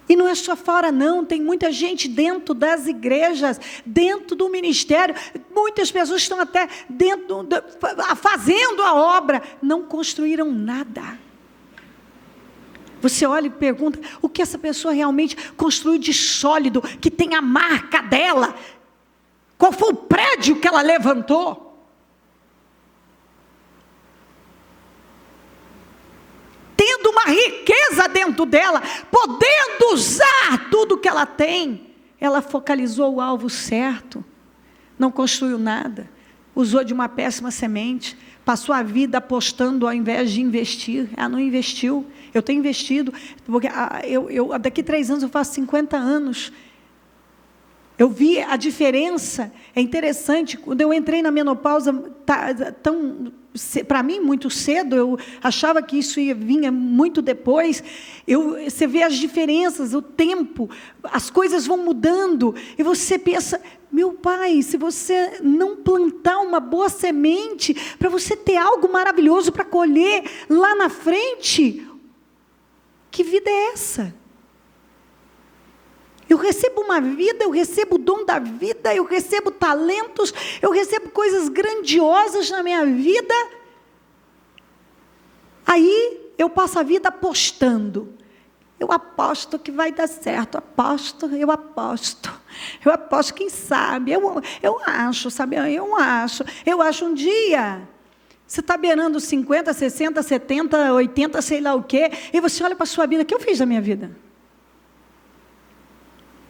Speaker 1: E não é só fora não, tem muita gente dentro das igrejas, dentro do ministério, muitas pessoas estão até dentro, fazendo a obra, não construíram nada. Você olha e pergunta, o que essa pessoa realmente construiu de sólido, que tem a marca dela? Qual foi o prédio que ela levantou? Tendo uma riqueza dentro dela, podendo usar tudo que ela tem, ela focalizou o alvo certo, não construiu nada, usou de uma péssima semente, passou a vida apostando ao invés de investir. Ela não investiu. Eu tenho investido, porque daqui 3 anos eu faço 50 anos. Eu vi a diferença. É interessante, quando eu entrei na menopausa, para mim muito cedo, eu achava que isso vinha muito depois. Você vê as diferenças, o tempo, as coisas vão mudando, e você pensa, meu pai, se você não plantar uma boa semente, para você ter algo maravilhoso para colher lá na frente, que vida é essa? Eu recebo uma vida, eu recebo o dom da vida, eu recebo talentos, eu recebo coisas grandiosas na minha vida. Aí eu passo a vida apostando. Eu aposto que vai dar certo, eu aposto, quem sabe, eu acho, sabe, eu acho um dia. Você está beirando 50, 60, 70, 80, sei lá o quê, e você olha para a sua vida, o que eu fiz da minha vida?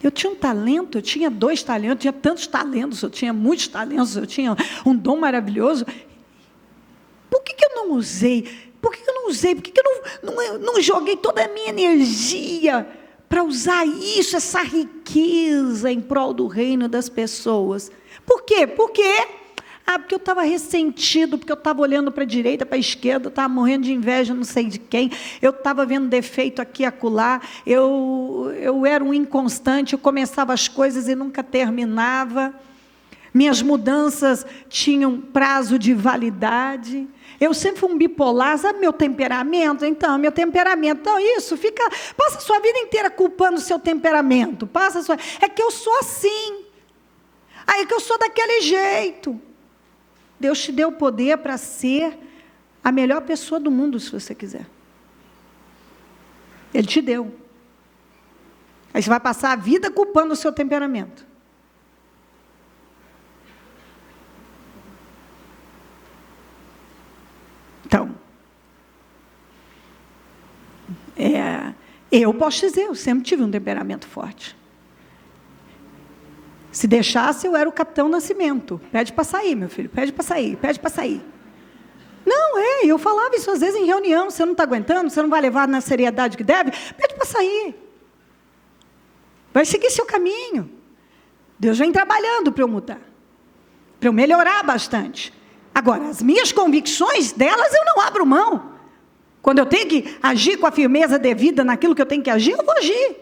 Speaker 1: Eu tinha um talento, eu tinha 2 talentos, eu tinha tantos talentos, eu tinha muitos talentos, eu tinha um dom maravilhoso. Por que eu não usei? Por que eu não joguei toda a minha energia para usar isso, essa riqueza em prol do reino das pessoas? Por quê? Porque eu estava ressentido, porque eu estava olhando para a direita, para a esquerda, eu estava morrendo de inveja, não sei de quem, eu estava vendo defeito aqui e acolá, eu era um inconstante, eu começava as coisas e nunca terminava, minhas mudanças tinham prazo de validade, eu sempre fui um bipolar, sabe meu temperamento? Então, passa a sua vida inteira culpando o seu temperamento, é que eu sou assim, é que eu sou daquele jeito. Deus te deu o poder para ser a melhor pessoa do mundo, se você quiser. Ele te deu. Aí você vai passar a vida culpando o seu temperamento. Então, eu posso dizer, eu sempre tive um temperamento forte. Se deixasse, eu era o Capitão Nascimento. Pede para sair, meu filho, pede para sair. Não, eu falava isso às vezes em reunião, você não está aguentando, você não vai levar na seriedade que deve, pede para sair. Vai seguir seu caminho. Deus vem trabalhando para eu mudar, para eu melhorar bastante. Agora, as minhas convicções, delas eu não abro mão. Quando eu tenho que agir com a firmeza devida naquilo que eu tenho que agir, eu vou agir.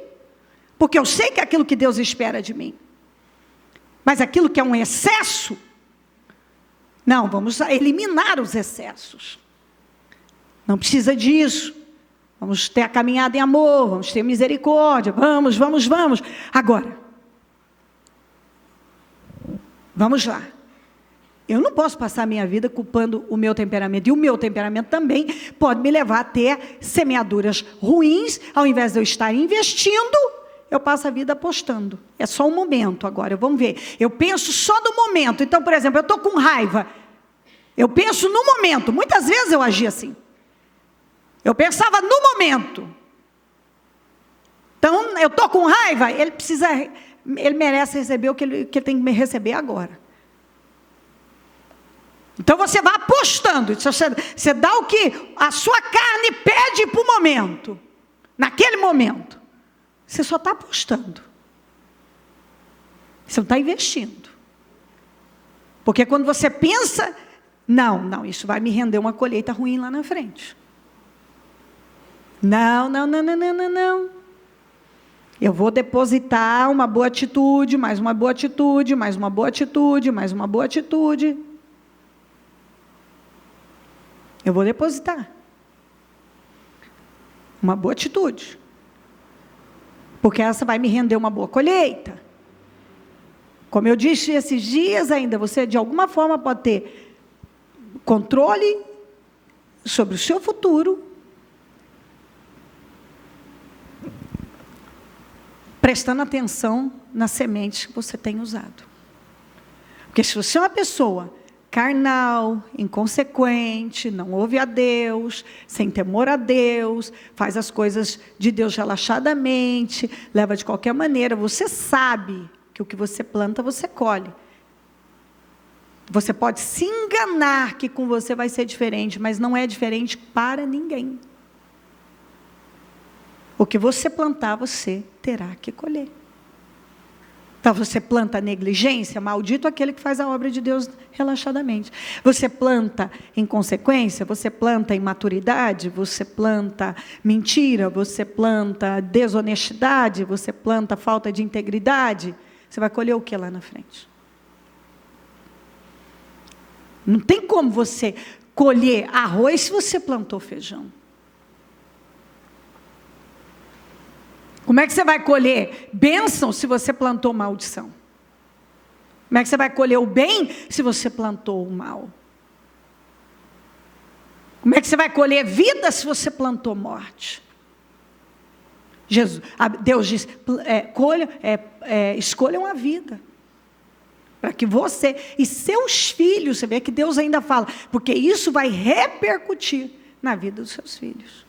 Speaker 1: Porque eu sei que é aquilo que Deus espera de mim. Mas aquilo que é um excesso, não, vamos eliminar os excessos. Não precisa disso. Vamos ter a caminhada em amor, vamos ter misericórdia, vamos. Agora, vamos lá. Eu não posso passar a minha vida culpando o meu temperamento. E o meu temperamento também pode me levar a ter semeaduras ruins, ao invés de eu estar investindo, eu passo a vida apostando. É só um momento agora, vamos ver. Eu penso só no momento. Então, por exemplo, eu estou com raiva. Eu penso no momento. Muitas vezes eu agi assim. Eu pensava no momento. Então, eu estou com raiva, ele merece receber o que ele tem que receber agora. Então, você vai apostando. Você dá o que a sua carne pede para o momento. Naquele momento. Você só está apostando. Você não está investindo. Porque quando você pensa, não, isso vai me render uma colheita ruim lá na frente. Não. Eu vou depositar uma boa atitude, mais uma boa atitude, mais uma boa atitude, mais uma boa atitude. Eu vou depositar uma boa atitude. porque essa vai me render uma boa colheita. Como eu disse esses dias ainda, você de alguma forma pode ter controle sobre o seu futuro, prestando atenção nas sementes que você tem usado. Porque se você é uma pessoa carnal, inconsequente, não ouve a Deus, sem temor a Deus, faz as coisas de Deus relaxadamente, leva de qualquer maneira, você sabe que o que você planta, você colhe. Você pode se enganar que com você vai ser diferente, mas não é diferente para ninguém. O que você plantar, você terá que colher. Então, você planta negligência, maldito aquele que faz a obra de Deus relaxadamente. Você planta inconsequência, você planta imaturidade, você planta mentira, você planta desonestidade, você planta falta de integridade. Você vai colher o que lá na frente? Não tem como você colher arroz se você plantou feijão. Como é que você vai colher bênção se você plantou maldição? Como é que você vai colher o bem se você plantou o mal? Como é que você vai colher vida se você plantou morte? Deus diz, escolham a vida. Para que você e seus filhos, você vê que Deus ainda fala, porque isso vai repercutir na vida dos seus filhos.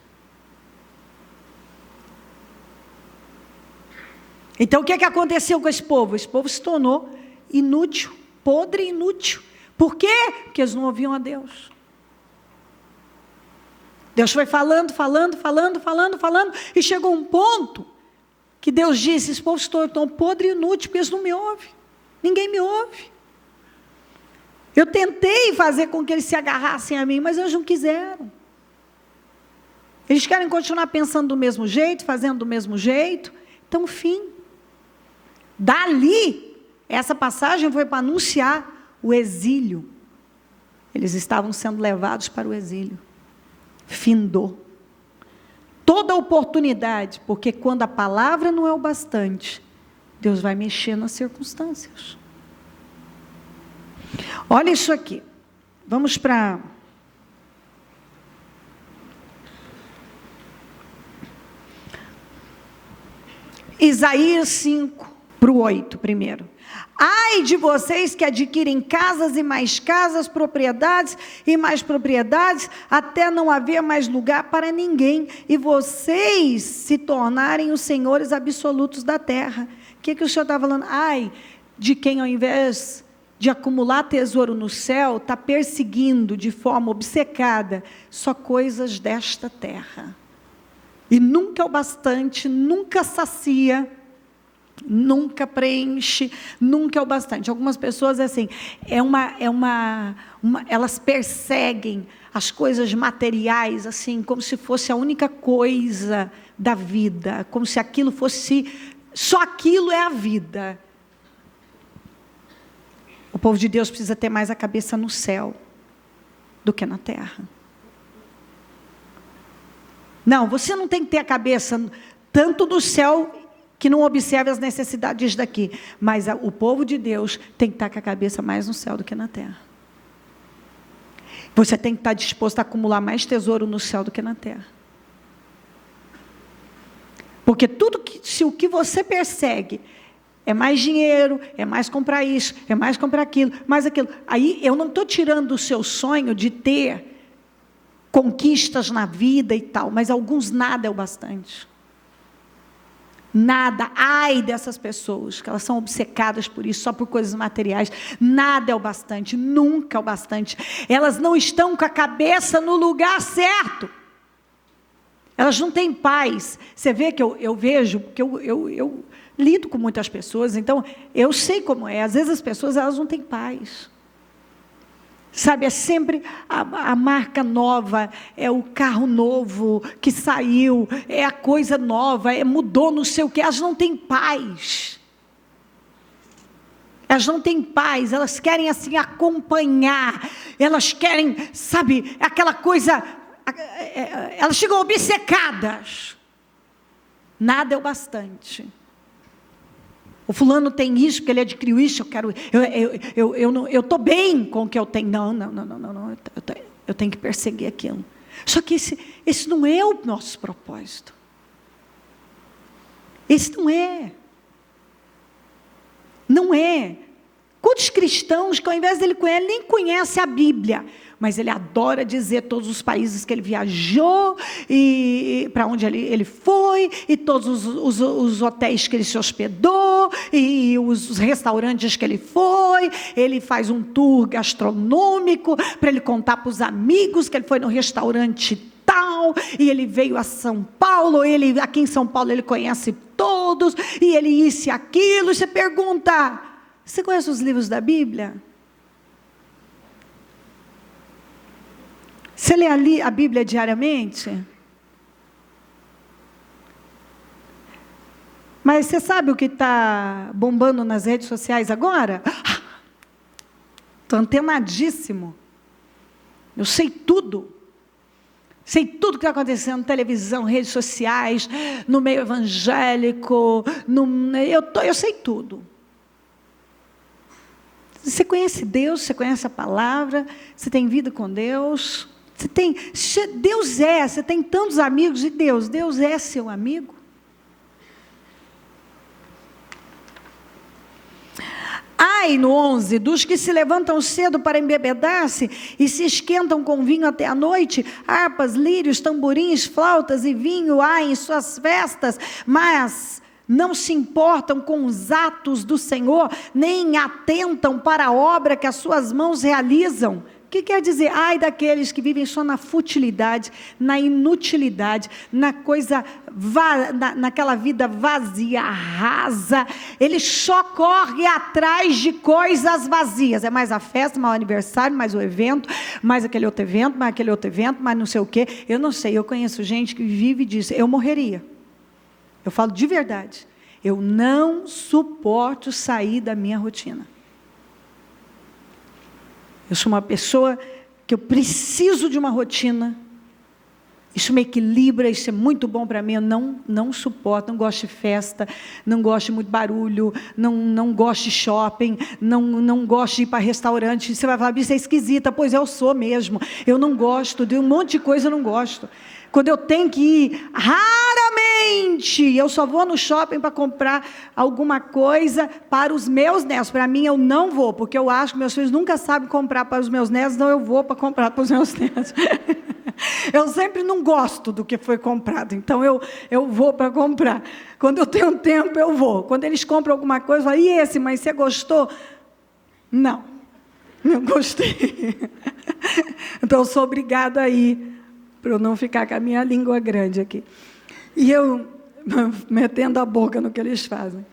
Speaker 1: Então, o que aconteceu com esse povo? Esse povo se tornou inútil, podre e inútil. Por quê? Porque eles não ouviam a Deus. Deus foi falando, e chegou um ponto que Deus disse, esse povo se tornou podre e inútil, porque eles não me ouvem. Ninguém me ouve. Eu tentei fazer com que eles se agarrassem a mim, mas eles não quiseram. Eles querem continuar pensando do mesmo jeito, fazendo do mesmo jeito. Então, fim. Dali, essa passagem foi para anunciar o exílio. Eles estavam sendo levados para o exílio. Findou. Toda oportunidade, porque quando a palavra não é o bastante, Deus vai mexer nas circunstâncias. Olha isso aqui. Vamos para... Isaías 5, para o 8 primeiro. Ai de vocês que adquirem casas e mais casas, propriedades e mais propriedades, até não haver mais lugar para ninguém, e vocês se tornarem os senhores absolutos da terra. O que o Senhor está falando? Ai de quem, ao invés de acumular tesouro no céu, está perseguindo de forma obcecada só coisas desta terra. E nunca é o bastante, nunca sacia, nunca preenche, nunca é o bastante. Algumas pessoas, assim, elas perseguem as coisas materiais, assim, como se fosse a única coisa da vida, como se aquilo fosse, só aquilo é a vida. O povo de Deus precisa ter mais a cabeça no céu do que na terra. Não, você não tem que ter a cabeça tanto do céu que não observe as necessidades daqui. Mas o povo de Deus tem que estar com a cabeça mais no céu do que na terra. Você tem que estar disposto a acumular mais tesouro no céu do que na terra. Porque se o que você persegue é mais dinheiro, é mais comprar isso, é mais comprar aquilo, mais aquilo. Aí eu não estou tirando o seu sonho de ter conquistas na vida e tal, mas alguns nada é o bastante. Nada, ai dessas pessoas, que elas são obcecadas por isso, só por coisas materiais. Nada é o bastante, nunca é o bastante. Elas não estão com a cabeça no lugar certo. Elas não têm paz. Você vê que eu vejo, porque eu lido com muitas pessoas, então eu sei como é. Às vezes as pessoas, elas não têm paz. Sabe, é sempre a marca nova, é o carro novo que saiu, é a coisa nova, mudou não sei o quê. Elas não têm paz. Elas não têm paz, elas querem assim acompanhar, elas querem, sabe, aquela coisa, elas ficam obcecadas. Nada é o bastante. O fulano tem isso, porque ele adquiriu isso, eu estou bem com o que eu tenho. Não, eu tenho que perseguir aquilo. Só que esse não é o nosso propósito. Esse não é. Não é. Quantos cristãos que ao invés dele conhecer, ele nem conhece a Bíblia, mas ele adora dizer todos os países que ele viajou, e para onde ele foi, e todos os hotéis que ele se hospedou, e os restaurantes que ele foi. Ele faz um tour gastronômico para ele contar para os amigos que ele foi no restaurante tal, e ele veio a São Paulo, aqui em São Paulo ele conhece todos, e ele isso e aquilo. E você pergunta: você conhece os livros da Bíblia? Você lê a Bíblia diariamente? Mas você sabe o que está bombando nas redes sociais agora? Estou antenadíssimo. Eu sei tudo. Sei tudo que está acontecendo na televisão, redes sociais, no meio evangélico. Eu sei tudo. Você conhece Deus, você conhece a palavra, você tem vida com Deus. Você tem tantos amigos de Deus. Deus é seu amigo. Ai, no 11, dos que se levantam cedo para embebedar-se e se esquentam com vinho até a noite, harpas, lírios, tamborins, flautas e vinho há em suas festas, mas não se importam com os atos do Senhor, nem atentam para a obra que as suas mãos realizam. O que quer dizer? Ai daqueles que vivem só na futilidade, na inutilidade, naquela vida vazia, rasa. Ele só corre atrás de coisas vazias. É mais a festa, mais o aniversário, mais o evento, mais aquele outro evento, mais não sei o quê. Eu não sei, eu conheço gente que vive disso. Eu morreria. Eu falo de verdade. Eu não suporto sair da minha rotina. Eu sou uma pessoa que eu preciso de uma rotina. Isso me equilibra, isso é muito bom para mim. Eu não suporto, não gosto de festa, não gosto de muito barulho, não gosto de shopping, não gosto de ir para restaurante. Você vai falar, isso é esquisita. Pois eu sou mesmo. Eu não gosto, de um monte de coisa eu não gosto. Quando eu tenho que ir, raramente, eu só vou no shopping para comprar alguma coisa para os meus netos. Para mim, eu não vou, porque eu acho que meus filhos nunca sabem comprar para os meus netos, então eu vou para comprar para os meus netos. Eu sempre não gosto do que foi comprado, então eu vou para comprar. Quando eu tenho tempo, eu vou. Quando eles compram alguma coisa, eu falo, e esse, mas você gostou? Não gostei. Então, eu sou obrigada a ir, para eu não ficar com a minha língua grande aqui. E eu metendo a boca no que eles fazem.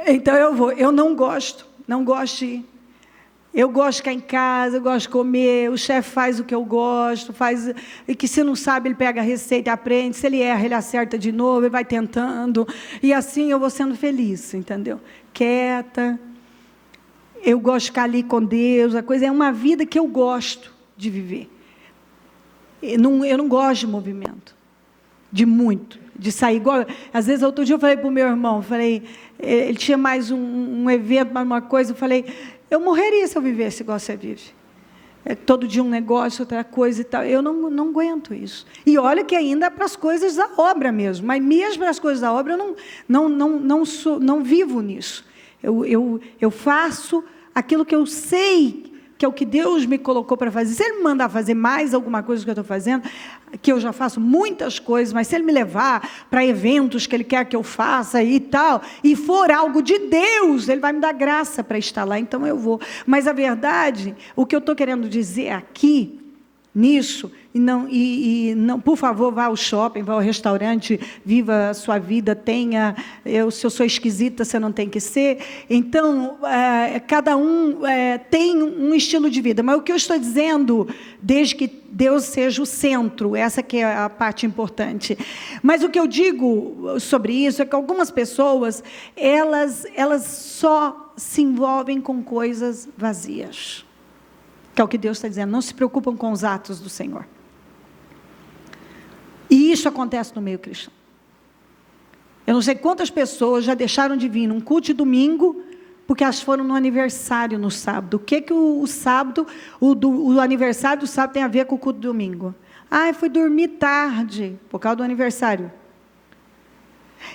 Speaker 1: Então eu vou. Eu não gosto de ir. Eu gosto de ficar em casa, eu gosto de comer, o chefe faz o que eu gosto, e que se não sabe, ele pega a receita e aprende, se ele erra, ele acerta de novo, ele vai tentando, e assim eu vou sendo feliz, entendeu? Quieta, eu gosto de ficar ali com Deus, é uma vida que eu gosto de viver. Eu não gosto de movimento, de sair igual. Às vezes, outro dia eu falei para o meu irmão, ele tinha mais um evento, mais uma coisa, eu falei, eu morreria se eu vivesse igual você vive. Todo dia um negócio, outra coisa e tal. Eu não aguento isso. E olha que ainda é para as coisas da obra mesmo, mas mesmo para as coisas da obra eu não vivo nisso. Eu faço aquilo que eu sei que é o que Deus me colocou para fazer. Se Ele me mandar fazer mais alguma coisa que eu estou fazendo, que eu já faço muitas coisas, mas se Ele me levar para eventos que Ele quer que eu faça e tal, e for algo de Deus, Ele vai me dar graça para estar lá, então eu vou. Mas a verdade, o que eu estou querendo dizer aqui, nisso, por favor, vá ao shopping, vá ao restaurante, viva a sua vida, se eu sou esquisita, você não tem que ser. Então, cada um tem um estilo de vida, mas o que eu estou dizendo, desde que Deus seja o centro, essa que é a parte importante. Mas o que eu digo sobre isso é que algumas pessoas, elas só se envolvem com coisas vazias. Que é o que Deus está dizendo, não se preocupam com os atos do Senhor. E isso acontece no meio cristão. Eu não sei quantas pessoas já deixaram de vir num culto de domingo, porque elas foram no aniversário no sábado. O que o sábado, o aniversário do sábado tem a ver com o culto de domingo? Eu fui dormir tarde, por causa do aniversário.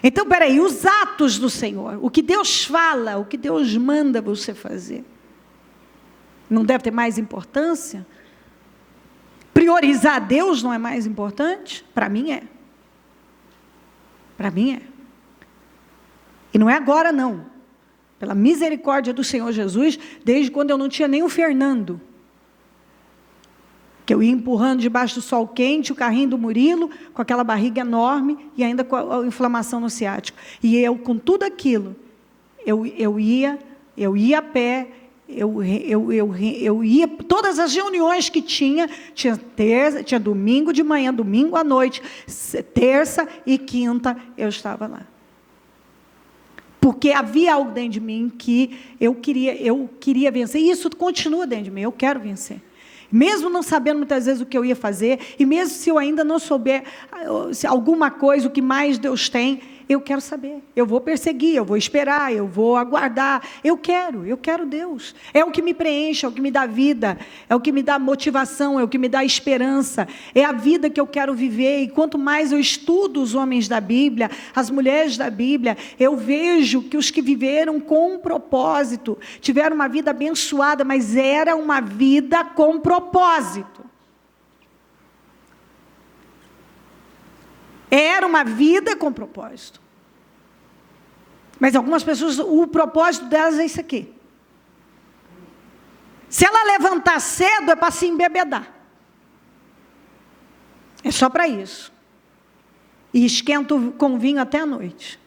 Speaker 1: Então, peraí, os atos do Senhor, o que Deus fala, o que Deus manda você fazer, não deve ter mais importância? Priorizar Deus não é mais importante? Para mim é. Para mim é. E não é agora não. Pela misericórdia do Senhor Jesus, desde quando eu não tinha nem o Fernando, que eu ia empurrando debaixo do sol quente, o carrinho do Murilo, com aquela barriga enorme, e ainda com a inflamação no ciático. E eu, com tudo aquilo, eu ia a pé, eu ia, todas as reuniões que tinha domingo de manhã, domingo à noite, terça e quinta, eu estava lá. Porque havia algo dentro de mim que eu queria vencer, e isso continua dentro de mim, eu quero vencer. Mesmo não sabendo muitas vezes o que eu ia fazer, e mesmo se eu ainda não souber alguma coisa, o que mais Deus tem, eu quero saber, eu vou perseguir, eu vou esperar, eu vou aguardar, eu quero Deus, é o que me preenche, é o que me dá vida, é o que me dá motivação, é o que me dá esperança, é a vida que eu quero viver, e quanto mais eu estudo os homens da Bíblia, as mulheres da Bíblia, eu vejo que os que viveram com um propósito, tiveram uma vida abençoada, mas era uma vida com propósito. Era uma vida com propósito. Mas algumas pessoas, o propósito delas é isso aqui. Se ela levantar cedo, é para se embebedar. É só para isso. E esquenta com vinho até a noite.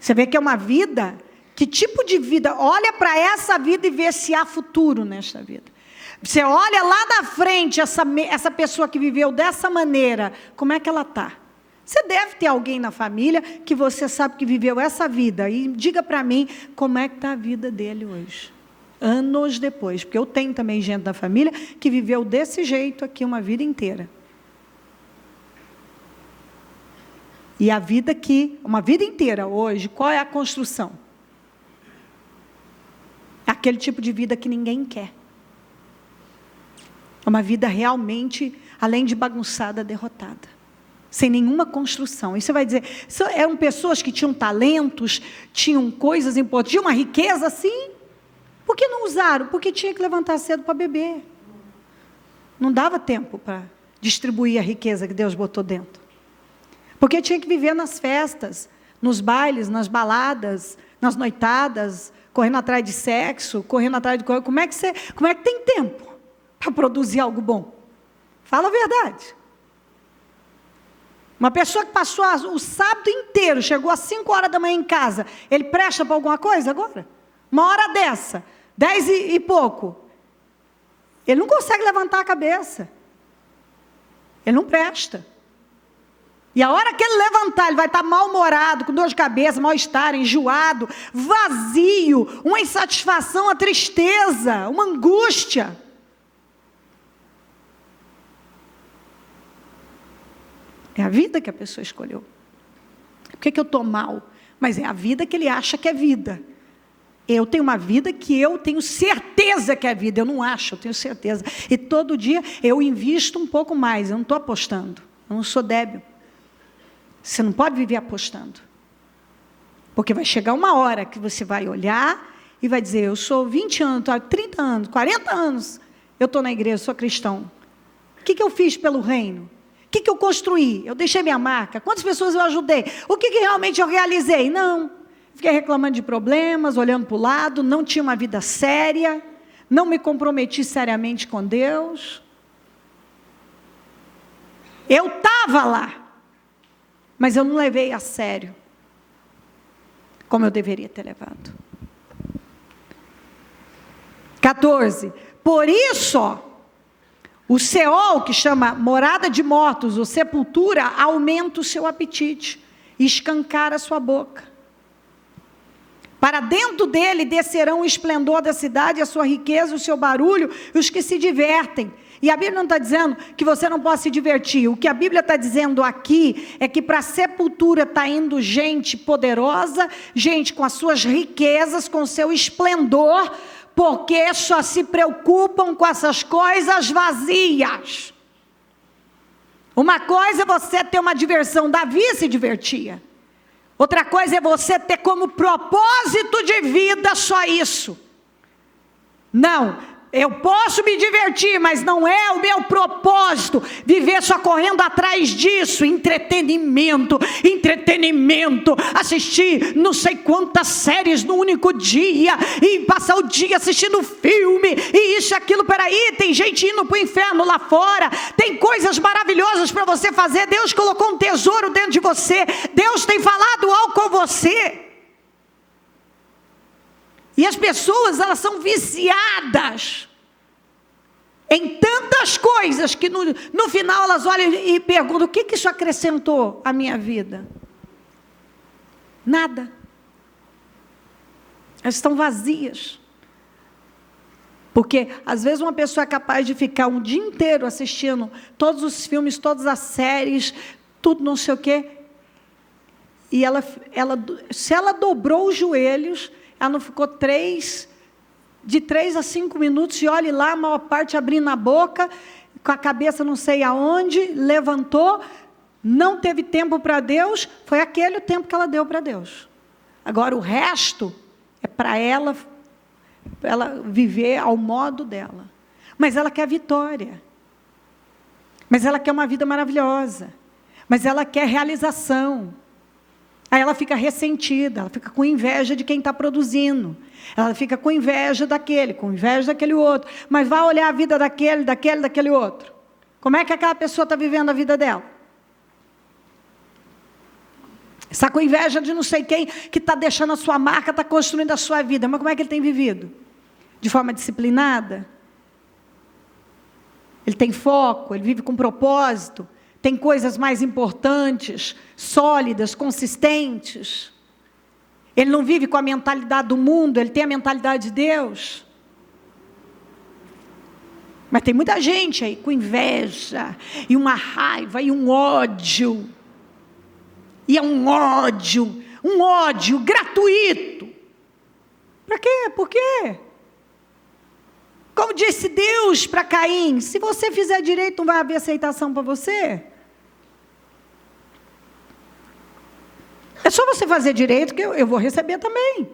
Speaker 1: Você vê que é uma vida, que tipo de vida? Olha para essa vida e vê se há futuro nesta vida. Você olha lá na frente, essa pessoa que viveu dessa maneira, como é que ela está? Você deve ter alguém na família que você sabe que viveu essa vida. E diga para mim como é que está a vida dele hoje. Anos depois. Porque eu tenho também gente da família que viveu desse jeito aqui uma vida inteira. E a vida aqui, uma vida inteira hoje, qual é a construção? É aquele tipo de vida que ninguém quer. É uma vida realmente, além de bagunçada, derrotada. Sem nenhuma construção. E você vai dizer, eram pessoas que tinham talentos, tinham coisas importantes, tinham uma riqueza assim. Por que não usaram? Porque tinha que levantar cedo para beber. Não dava tempo para distribuir a riqueza que Deus botou dentro. Porque tinha que viver nas festas, nos bailes, nas baladas, nas noitadas, correndo atrás de sexo, correndo atrás de coisa. Como é que tem tempo para produzir algo bom? Fala a verdade. Uma pessoa que passou o sábado inteiro, chegou às 5 horas da manhã em casa, ele presta para alguma coisa agora? Uma hora dessa, 10 e pouco. Ele não consegue levantar a cabeça. Ele não presta. E a hora que ele levantar, ele vai estar mal-humorado, com dor de cabeça, mal-estar, enjoado, vazio, uma insatisfação, uma tristeza, uma angústia. É a vida que a pessoa escolheu. Por que eu estou mal? Mas é a vida que ele acha que é vida. Eu tenho uma vida que eu tenho certeza que é vida. Eu não acho, eu tenho certeza. E todo dia eu invisto um pouco mais. Eu não estou apostando. Eu não sou débil. Você não pode viver apostando. Porque vai chegar uma hora que você vai olhar e vai dizer, eu sou 20 anos, 30 anos, 40 anos, eu estou na igreja, sou cristão. O que eu fiz pelo reino? O que eu construí? Eu deixei minha marca? Quantas pessoas eu ajudei? O que realmente eu realizei? Não. Fiquei reclamando de problemas, olhando para o lado, não tinha uma vida séria, não me comprometi seriamente com Deus. Eu estava lá, mas eu não levei a sério, como eu deveria ter levado. 14. Por isso, o Seol, que chama morada de mortos, ou sepultura, aumenta o seu apetite, escancara a sua boca. Para dentro dele descerão o esplendor da cidade, a sua riqueza, o seu barulho, e os que se divertem. E a Bíblia não está dizendo que você não pode se divertir. O que a Bíblia está dizendo aqui é que para a sepultura está indo gente poderosa, gente com as suas riquezas, com o seu esplendor, porque só se preocupam com essas coisas vazias. Uma coisa é você ter uma diversão, Davi se divertia. Outra coisa é você ter como propósito de vida só isso. Não. Eu posso me divertir, mas não é o meu propósito viver só correndo atrás disso. Entretenimento, assistir não sei quantas séries no único dia, e passar o dia assistindo filme, e isso e aquilo. Peraí, tem gente indo para o inferno lá fora, tem coisas maravilhosas para você fazer. Deus colocou um tesouro dentro de você, Deus tem falado algo com você. E as pessoas, elas são viciadas em tantas coisas que no final elas olham e perguntam: o que isso acrescentou à minha vida? Nada. Elas estão vazias. Porque às vezes uma pessoa é capaz de ficar um dia inteiro assistindo todos os filmes, todas as séries, tudo não sei o quê. E se ela dobrou os joelhos, ela não ficou de 3 a 5 minutos, e olhe lá, a maior parte abrindo a boca, com a cabeça não sei aonde, levantou, não teve tempo para Deus, foi aquele o tempo que ela deu para Deus. Agora o resto é para ela viver ao modo dela. Mas ela quer vitória. Mas ela quer uma vida maravilhosa. Mas ela quer realização. Aí ela fica ressentida, ela fica com inveja de quem está produzindo. Ela fica com inveja com inveja daquele outro. Mas vai olhar a vida daquele outro. Como é que aquela pessoa está vivendo a vida dela? Está com inveja de não sei quem, que está deixando a sua marca, está construindo a sua vida. Mas como é que ele tem vivido? De forma disciplinada? Ele tem foco, ele vive com propósito. Tem coisas mais importantes, sólidas, consistentes. Ele não vive com a mentalidade do mundo, ele tem a mentalidade de Deus. Mas tem muita gente aí com inveja, e uma raiva, e um ódio. E é um ódio gratuito. Para quê? Por quê? Como disse Deus para Caim: se você fizer direito, não vai haver aceitação para você. É só você fazer direito que eu vou receber também.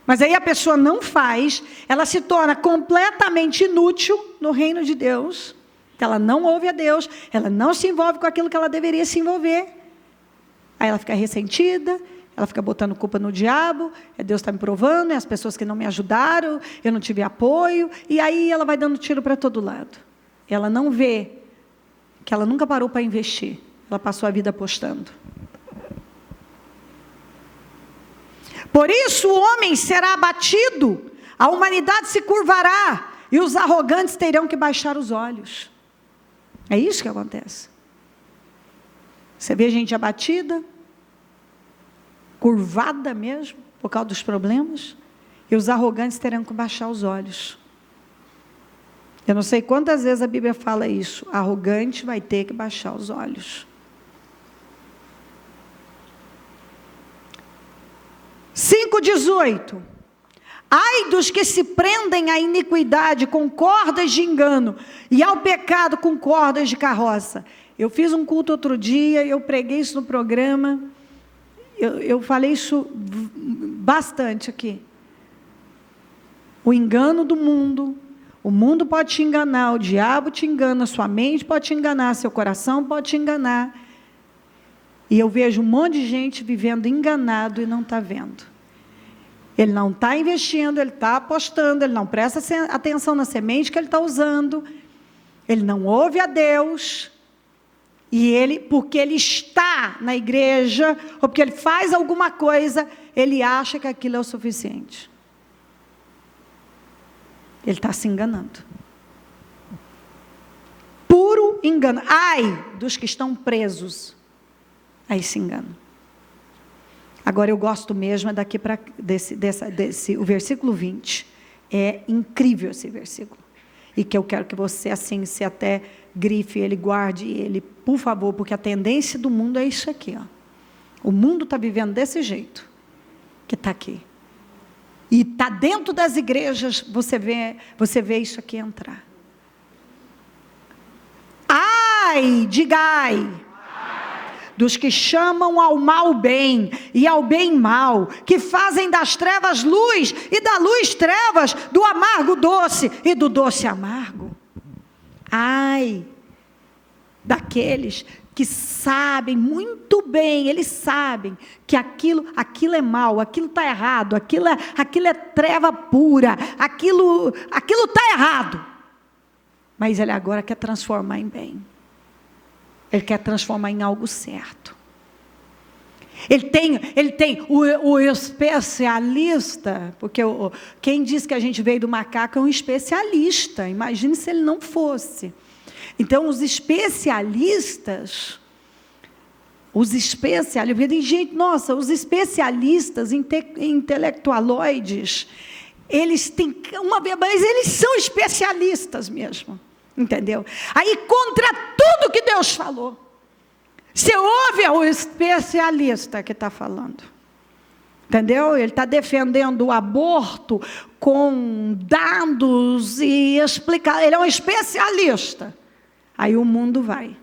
Speaker 1: Mas aí a pessoa não faz, ela se torna completamente inútil no reino de Deus. Ela não ouve a Deus, ela não se envolve com aquilo que ela deveria se envolver. Aí ela fica ressentida, ela fica botando culpa no diabo, Deus está me provando, é as pessoas que não me ajudaram, eu não tive apoio, e aí ela vai dando tiro para todo lado. Ela não vê que ela nunca parou para investir, ela passou a vida apostando. Por isso o homem será abatido, a humanidade se curvará, e os arrogantes terão que baixar os olhos. É isso que acontece. Você vê gente abatida, curvada mesmo, por causa dos problemas, e os arrogantes terão que baixar os olhos. Eu não sei quantas vezes a Bíblia fala isso: arrogante vai ter que baixar os olhos. 5,18. Ai dos que se prendem à iniquidade com cordas de engano, e ao pecado com cordas de carroça. Eu fiz um culto outro dia, eu preguei isso no programa, eu falei isso bastante aqui. O engano do mundo, o mundo pode te enganar, o diabo te engana, sua mente pode te enganar, seu coração pode te enganar. E eu vejo um monte de gente vivendo enganado e não está vendo. Ele não está investindo, ele está apostando, ele não presta atenção na semente que ele está usando, ele não ouve a Deus, e ele, porque ele está na igreja, ou porque ele faz alguma coisa, ele acha que aquilo é o suficiente. Ele está se enganando. Puro engano. Ai dos que estão presos a esse engano. Agora eu gosto mesmo daqui o versículo 20. É incrível esse versículo. e que eu quero que você, assim, se até grife ele, guarde ele, por favor, porque a tendência do mundo é isso aqui, ó. O mundo está vivendo desse jeito, que está aqui. E está dentro das igrejas, você vê isso aqui entrar. Ai, diga ai, dos que chamam ao mal bem, e ao bem mal, que fazem das trevas luz, e da luz trevas, do amargo doce, e do doce amargo. Ai, daqueles que sabem muito bem, eles sabem que aquilo é mal, aquilo está errado, aquilo é treva pura, aquilo está errado. Mas ele agora quer transformar em bem. Ele quer transformar em algo certo. Ele tem o especialista, porque quem diz que a gente veio do macaco é um especialista. Imagine se ele não fosse. Então, os especialistas, gente, nossa, os especialistas intelectualoides, eles têm mas eles são especialistas mesmo, entendeu? Aí, contra tudo que Deus falou, você ouve o especialista que está falando, entendeu? Ele está defendendo o aborto com dados e explicar, ele é um especialista. Aí o mundo vai.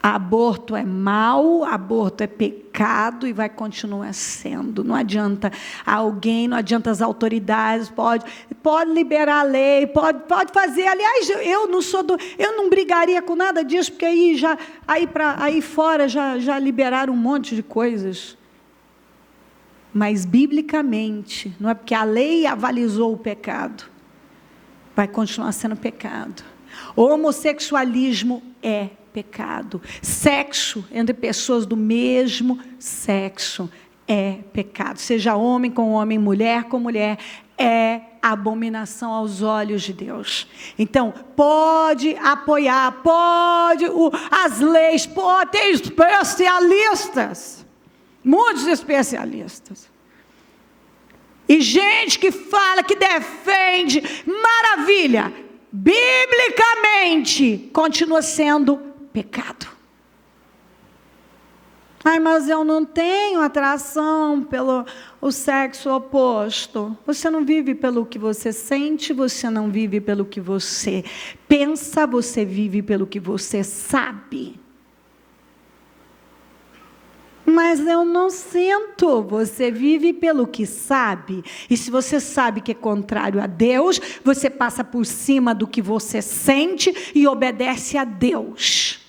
Speaker 1: Aborto é mal, aborto é pecado e vai continuar sendo. Não adianta não adianta as autoridades, pode liberar a lei, pode fazer. Aliás, eu não brigaria com nada disso, porque aí fora já liberaram um monte de coisas. Mas biblicamente, não é porque a lei avalizou o pecado, vai continuar sendo pecado. Homossexualismo é pecado. Sexo entre pessoas do mesmo sexo é pecado. Seja homem com homem, mulher com mulher, é abominação aos olhos de Deus. Então, pode apoiar, as leis, pode ter especialistas, muitos especialistas. E gente que fala, que defende, maravilha, biblicamente, continua sendo pecado. Ai, mas eu não tenho atração pelo o sexo oposto. Você não vive pelo que você sente, você não vive pelo que você pensa, você vive pelo que você sabe. Mas eu não sinto, você vive pelo que sabe. E se você sabe que é contrário a Deus, você passa por cima do que você sente e obedece a Deus.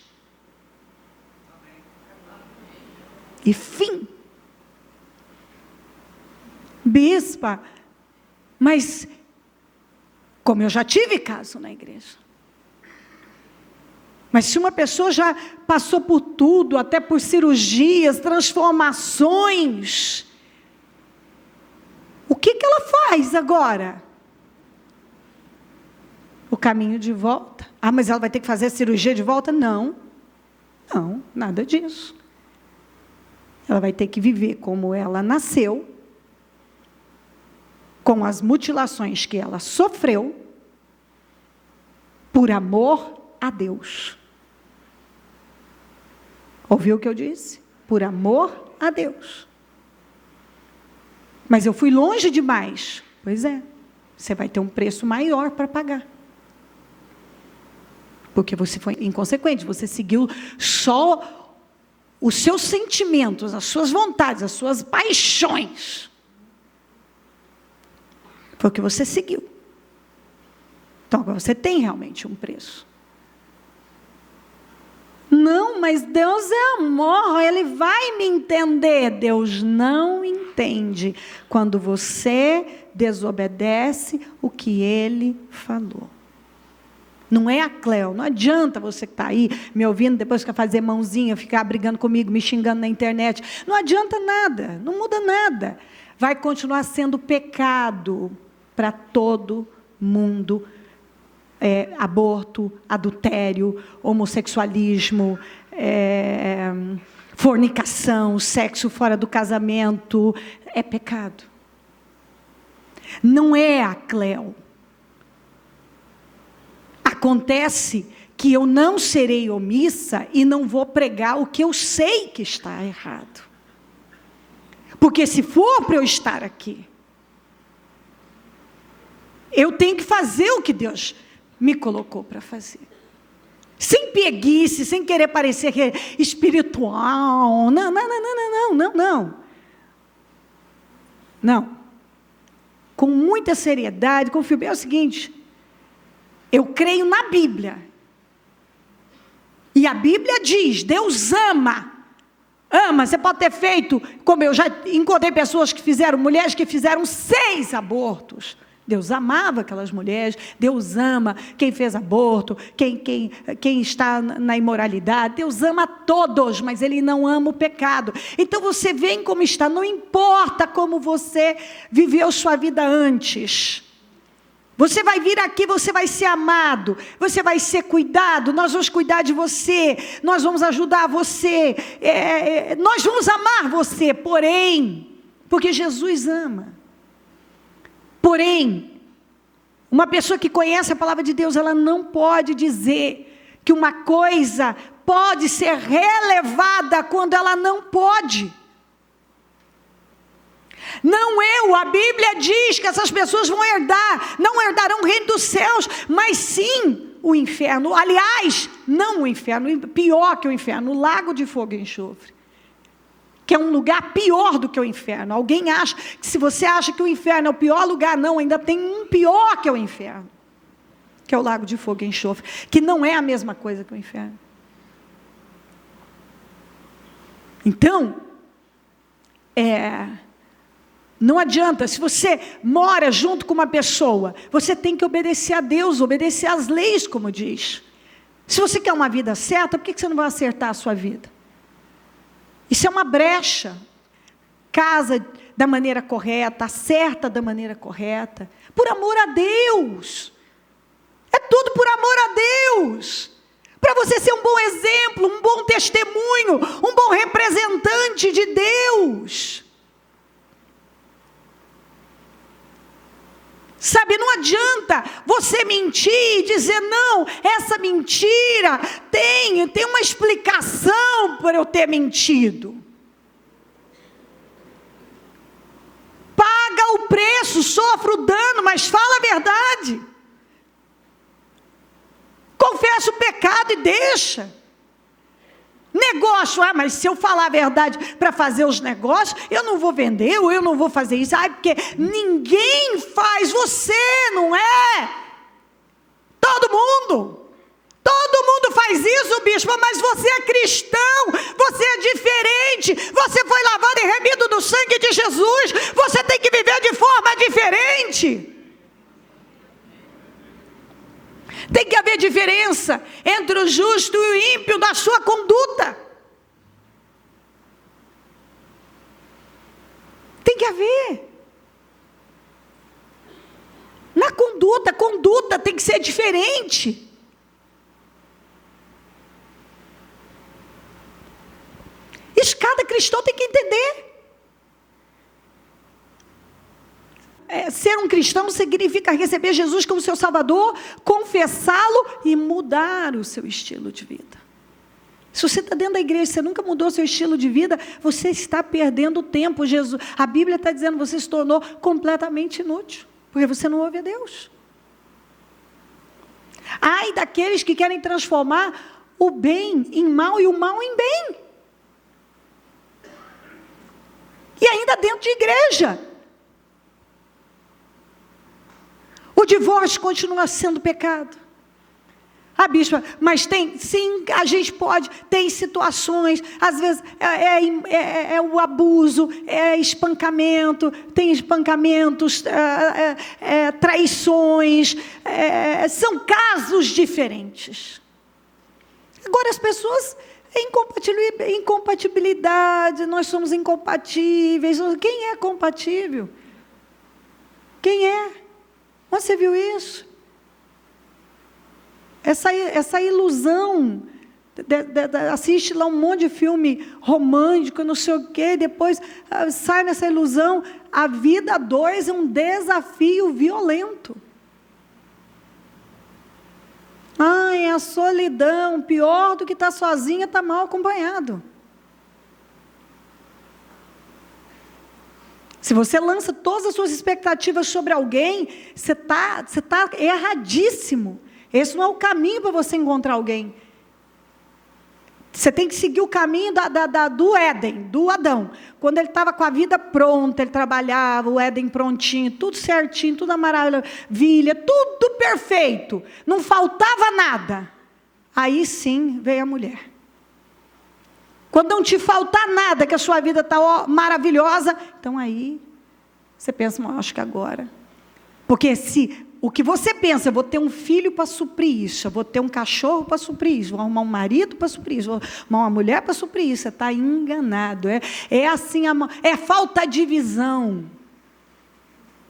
Speaker 1: E fim. Bispa, mas como eu já tive caso na igreja. Mas se uma pessoa já passou por tudo, até por cirurgias, transformações, o que ela faz agora? O caminho de volta? Ah, mas ela vai ter que fazer a cirurgia de volta? Não, nada disso. Ela vai ter que viver como ela nasceu, com as mutilações que ela sofreu, por amor a Deus. Ouviu o que eu disse? Por amor a Deus. Mas eu fui longe demais. Pois é, você vai ter um preço maior para pagar. Porque você foi inconsequente, você seguiu só os seus sentimentos, as suas vontades, as suas paixões. Foi o que você seguiu. Então, agora você tem realmente um preço. Não, mas Deus é amor, Ele vai me entender. Deus não entende quando você desobedece o que Ele falou. Não é a Cleo, não adianta você que está aí me ouvindo, depois ficar fazer mãozinha, ficar brigando comigo, me xingando na internet. Não adianta nada, não muda nada. Vai continuar sendo pecado para todo mundo. Aborto, adultério, homossexualismo, fornicação, sexo fora do casamento, é pecado. Não é a Cleo, Acontece que eu não serei omissa e não vou pregar o que eu sei que está errado. Porque se for para eu estar aqui, eu tenho que fazer o que Deus me colocou para fazer. Sem preguiça, sem querer parecer espiritual. Não. Com muita seriedade, confio bem. É o seguinte, eu creio na Bíblia. E a Bíblia diz, Deus ama. Ama, você pode ter feito, como eu já encontrei pessoas que fizeram, mulheres que fizeram 6 abortos. Deus amava aquelas mulheres, Deus ama quem fez aborto, quem está na imoralidade, Deus ama todos, mas Ele não ama o pecado. Então você vem como está, não importa como você viveu sua vida antes. Você vai vir aqui, você vai ser amado, você vai ser cuidado, nós vamos cuidar de você, nós vamos ajudar você, nós vamos amar você, porém, porque Jesus ama. Porém, uma pessoa que conhece a palavra de Deus, ela não pode dizer que uma coisa pode ser relevada quando ela não pode. Não a Bíblia diz que essas pessoas vão não herdarão o reino dos céus, mas sim o inferno. Aliás, não o inferno, pior que o inferno, o lago de fogo e enxofre. Que é um lugar pior do que o inferno. Alguém acha, que se você acha que o inferno é o pior lugar, não, ainda tem um pior que é o inferno. Que é o lago de fogo e enxofre, que não é a mesma coisa que o inferno. Então, não adianta, se você mora junto com uma pessoa, você tem que obedecer a Deus, obedecer às leis, como diz. Se você quer uma vida certa, por que você não vai acertar a sua vida? Isso é uma brecha. Casa da maneira correta, acerta da maneira correta, por amor a Deus. É tudo por amor a Deus. Para você ser um bom exemplo, um bom testemunho, um bom representante de Deus. Sabe, não adianta você mentir e dizer, não, essa mentira tem uma explicação por eu ter mentido. Paga o preço, sofre o dano, mas fala a verdade. Confessa o pecado e deixa. Negócio, mas se eu falar a verdade para fazer os negócios, eu não vou vender, ou eu não vou fazer isso, porque ninguém faz, você, não é? Todo mundo faz isso, bispo, mas você é cristão, você é diferente, você foi lavado e remido do sangue de Jesus, você tem que viver de forma diferente. Tem que haver diferença entre o justo e o ímpio na sua conduta. Tem que haver. Na conduta tem que ser diferente. Isso cada cristão tem que entender. Ser um cristão significa receber Jesus como seu Salvador, confessá-lo e mudar o seu estilo de vida. Se você está dentro da igreja, você nunca mudou seu estilo de vida, você está perdendo tempo. A Bíblia está dizendo que você se tornou completamente inútil, porque você não ouve a Deus. Ai daqueles que querem transformar o bem em mal e o mal em bem. E ainda dentro de igreja. O divórcio continua sendo pecado. Bispa, mas sim, a gente pode, tem situações, às vezes é o abuso, é espancamento, tem espancamentos, traições, são casos diferentes. Agora as pessoas, incompatibilidade, nós somos incompatíveis. Quem é compatível? Quem é? Você viu isso? Essa ilusão, assiste lá um monte de filme romântico, não sei o quê, depois sai nessa ilusão. A vida a dois é um desafio violento. Ai, a solidão, pior do que estar sozinha, está mal acompanhado. Se você lança todas as suas expectativas sobre alguém, você tá erradíssimo. Esse não é o caminho para você encontrar alguém. Você tem que seguir o caminho do Éden, do Adão. Quando ele estava com a vida pronta, ele trabalhava, o Éden prontinho, tudo certinho, tudo maravilha, tudo perfeito. Não faltava nada. Aí sim veio a mulher. Quando não te faltar nada, que a sua vida está maravilhosa, então aí você pensa, acho que agora. Porque se o que você pensa, eu vou ter um filho para suprir isso, eu vou ter um cachorro para suprir isso, vou arrumar um marido para suprir isso, vou arrumar uma mulher para suprir isso, você está enganado. É assim, é falta de visão.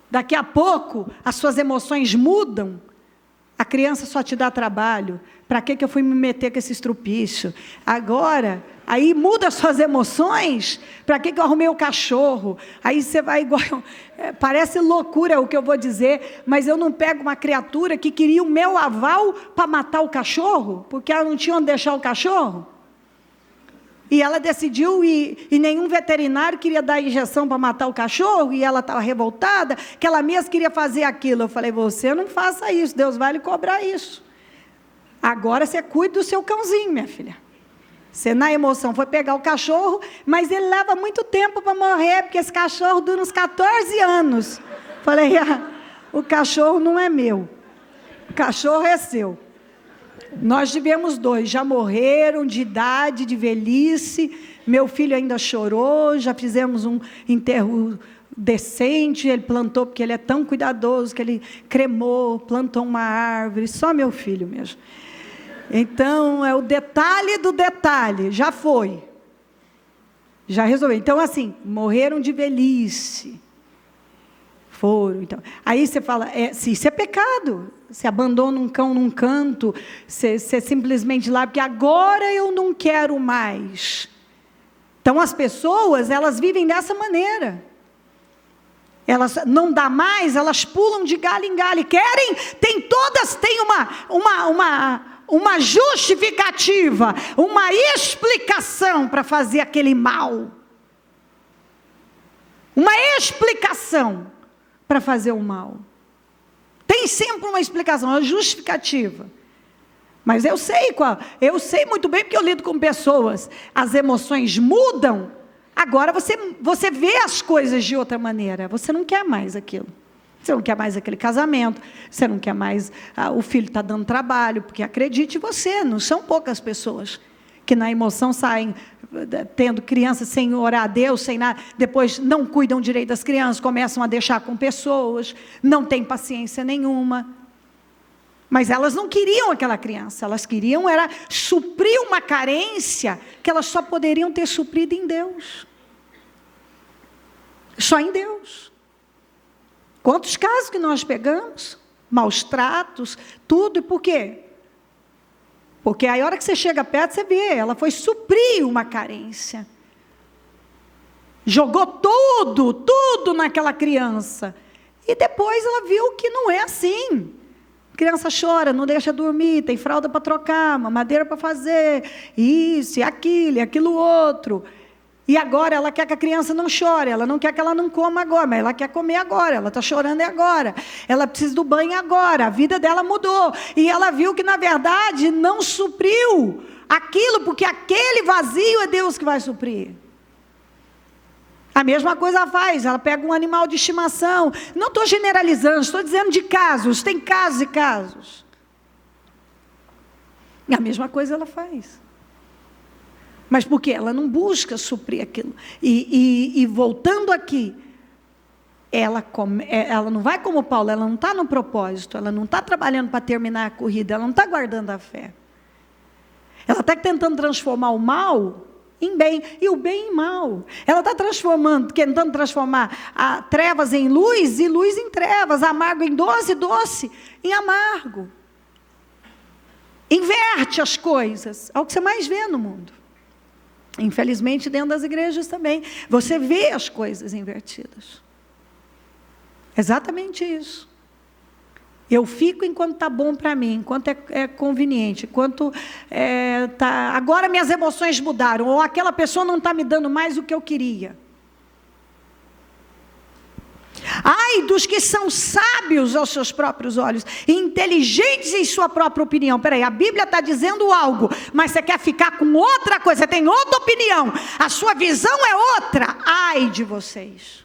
Speaker 1: Daqui a pouco, as suas emoções mudam, a criança só te dá trabalho. Para que eu fui me meter com esse estrupicho? Agora, aí muda as suas emoções. Para que eu arrumei o cachorro? Aí você vai igual... parece loucura o que eu vou dizer, mas eu não pego uma criatura que queria o meu aval para matar o cachorro, porque ela não tinha onde deixar o cachorro. E ela decidiu, e nenhum veterinário queria dar injeção para matar o cachorro, e ela estava revoltada, que ela mesma queria fazer aquilo. Eu falei, você não faça isso, Deus vai lhe cobrar isso. Agora você cuida do seu cãozinho, minha filha. Você na emoção foi pegar o cachorro, mas ele leva muito tempo para morrer, porque esse cachorro dura uns 14 anos. Falei, o cachorro não é meu, o cachorro é seu. Nós tivemos 2, já morreram de idade, de velhice, meu filho ainda chorou, já fizemos um enterro decente, ele plantou, porque ele é tão cuidadoso, que ele cremou, plantou uma árvore, só meu filho mesmo. Então, é o detalhe do detalhe, já foi. Já resolveu. Então, assim, morreram de velhice. Foram, então. Aí você fala, se isso é pecado, você abandona um cão num canto, você simplesmente lá, porque agora eu não quero mais. Então, as pessoas, elas vivem dessa maneira. Elas não dá mais, elas pulam de galho em galho, querem, todas têm uma justificativa, uma explicação para fazer aquele mal. Uma explicação para fazer o mal. Tem sempre uma explicação, uma justificativa. Mas eu sei muito bem, porque eu lido com pessoas, as emoções mudam, agora você vê as coisas de outra maneira, você não quer mais aquilo. Você não quer mais aquele casamento, você não quer mais, o filho está dando trabalho, porque acredite você, não são poucas pessoas que na emoção saem tendo crianças sem orar a Deus, sem nada, depois não cuidam direito das crianças, começam a deixar com pessoas, não têm paciência nenhuma. Mas elas não queriam aquela criança, elas queriam era suprir uma carência que elas só poderiam ter suprido em Deus. Só em Deus. Quantos casos que nós pegamos? Maus tratos, tudo, e por quê? Porque aí a hora que você chega perto, você vê, ela foi suprir uma carência. Jogou tudo naquela criança. E depois ela viu que não é assim. A criança chora, não deixa dormir, tem fralda para trocar, mamadeira para fazer, isso e aquilo outro. E agora ela quer que a criança não chore, ela não quer que ela não coma agora, mas ela quer comer agora, ela está chorando agora, ela precisa do banho agora, a vida dela mudou. E ela viu que na verdade não supriu aquilo, porque aquele vazio é Deus que vai suprir. A mesma coisa ela faz, ela pega um animal de estimação, não estou generalizando, estou dizendo de casos, tem casos e casos. E a mesma coisa ela faz. Mas por quê? Ela não busca suprir aquilo. E voltando aqui, ela não vai como Paulo, ela não está no propósito, ela não está trabalhando para terminar a corrida, ela não está guardando a fé. Ela está tentando transformar o mal em bem, e o bem em mal. Ela está tentando transformar a trevas em luz, e luz em trevas, amargo em doce, doce em amargo. Inverte as coisas, é o que você mais vê no mundo. Infelizmente, dentro das igrejas também, você vê as coisas invertidas. Exatamente isso. Eu fico enquanto está bom para mim, enquanto é conveniente, enquanto agora minhas emoções mudaram, ou aquela pessoa não está me dando mais o que eu queria. Ai dos que são sábios aos seus próprios olhos, inteligentes em sua própria opinião. Peraí, a Bíblia está dizendo algo, mas você quer ficar com outra coisa, você tem outra opinião, a sua visão é outra. Ai de vocês.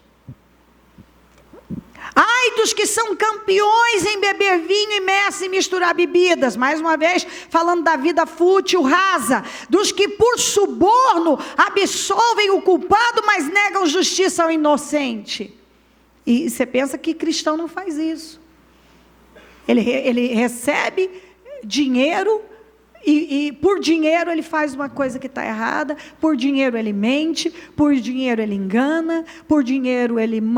Speaker 1: Ai dos que são campeões em beber vinho e mestres em misturar bebidas. Mais uma vez, falando da vida fútil, rasa. Dos que por suborno absolvem o culpado, mas negam justiça ao inocente. E você pensa que cristão não faz isso. Ele recebe dinheiro e por dinheiro ele faz uma coisa que está errada, por dinheiro ele mente, por dinheiro ele engana, por dinheiro ele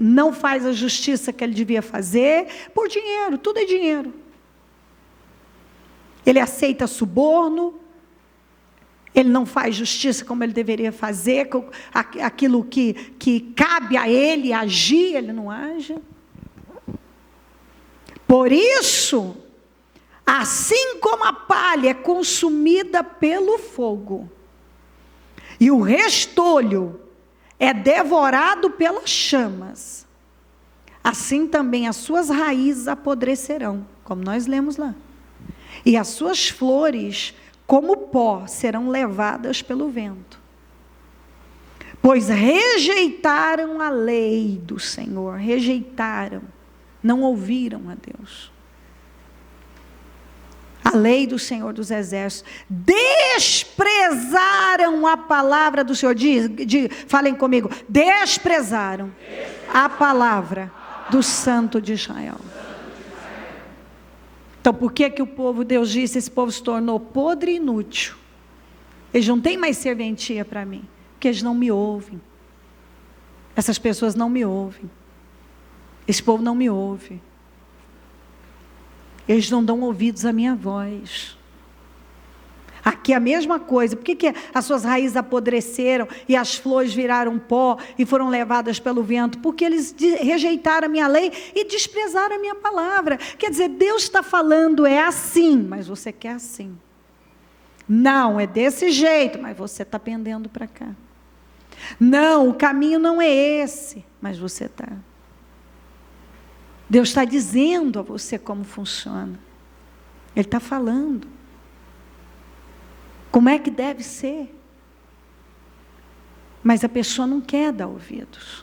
Speaker 1: não faz a justiça que ele devia fazer, por dinheiro, tudo é dinheiro. Ele aceita suborno, ele não faz justiça como ele deveria fazer, aquilo que cabe a ele agir, ele não age. Por isso, assim como a palha é consumida pelo fogo, e o restolho é devorado pelas chamas, assim também as suas raízes apodrecerão, como nós lemos lá, e as suas flores, como pó, serão levadas pelo vento. Pois rejeitaram a lei do Senhor, rejeitaram, não ouviram a Deus. A lei do Senhor dos Exércitos, desprezaram a palavra do Senhor. Falem comigo, desprezaram a palavra do Santo de Israel. Então, por que o povo, Deus disse, esse povo se tornou podre e inútil? Eles não têm mais serventia para mim, porque eles não me ouvem. Essas pessoas não me ouvem. Esse povo não me ouve. Eles não dão ouvidos à minha voz. Aqui é a mesma coisa. Por que as suas raízes apodreceram e as flores viraram pó e foram levadas pelo vento? Porque eles rejeitaram a minha lei e desprezaram a minha palavra. Quer dizer, Deus está falando, é assim, mas você quer assim. Não, é desse jeito, mas você está pendendo para cá. Não, o caminho não é esse, mas você está. Deus está dizendo a você como funciona. Ele está falando. Como é que deve ser? Mas a pessoa não quer dar ouvidos.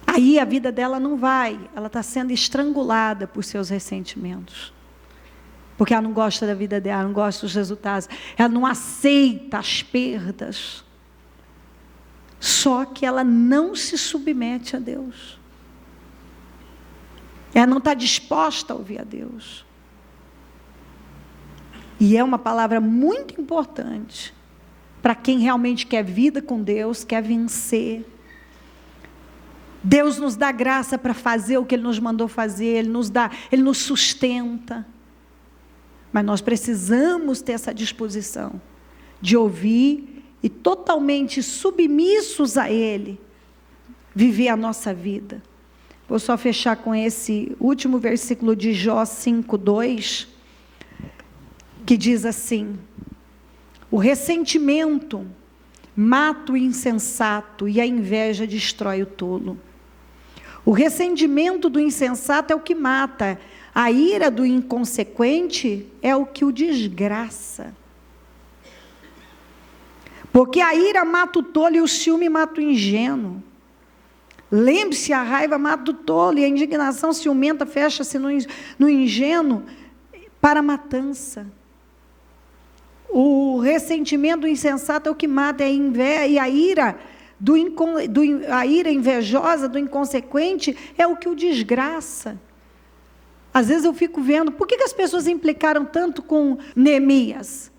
Speaker 1: Aí a vida dela não vai. Ela está sendo estrangulada por seus ressentimentos. Porque ela não gosta da vida dela, não gosta dos resultados. Ela não aceita as perdas. Só que ela não se submete a Deus. Ela não está disposta a ouvir a Deus. E é uma palavra muito importante para quem realmente quer vida com Deus, quer vencer. Deus nos dá graça para fazer o que Ele nos mandou fazer, Ele nos sustenta. Mas nós precisamos ter essa disposição de ouvir e totalmente submissos a Ele, viver a nossa vida. Vou só fechar com esse último versículo de Jó 5:2, que diz assim: o ressentimento mata o insensato e a inveja destrói o tolo. O ressentimento do insensato é o que mata, a ira do inconsequente é o que o desgraça. Porque a ira mata o tolo e o ciúme mata o ingênuo. Lembre-se, a raiva mata o tolo e a indignação ciumenta fecha-se no ingênuo para a matança. O ressentimento do insensato é o que mata, e a ira a ira invejosa do inconsequente é o que o desgraça. Às vezes eu fico vendo, por que as pessoas implicaram tanto com Neemias,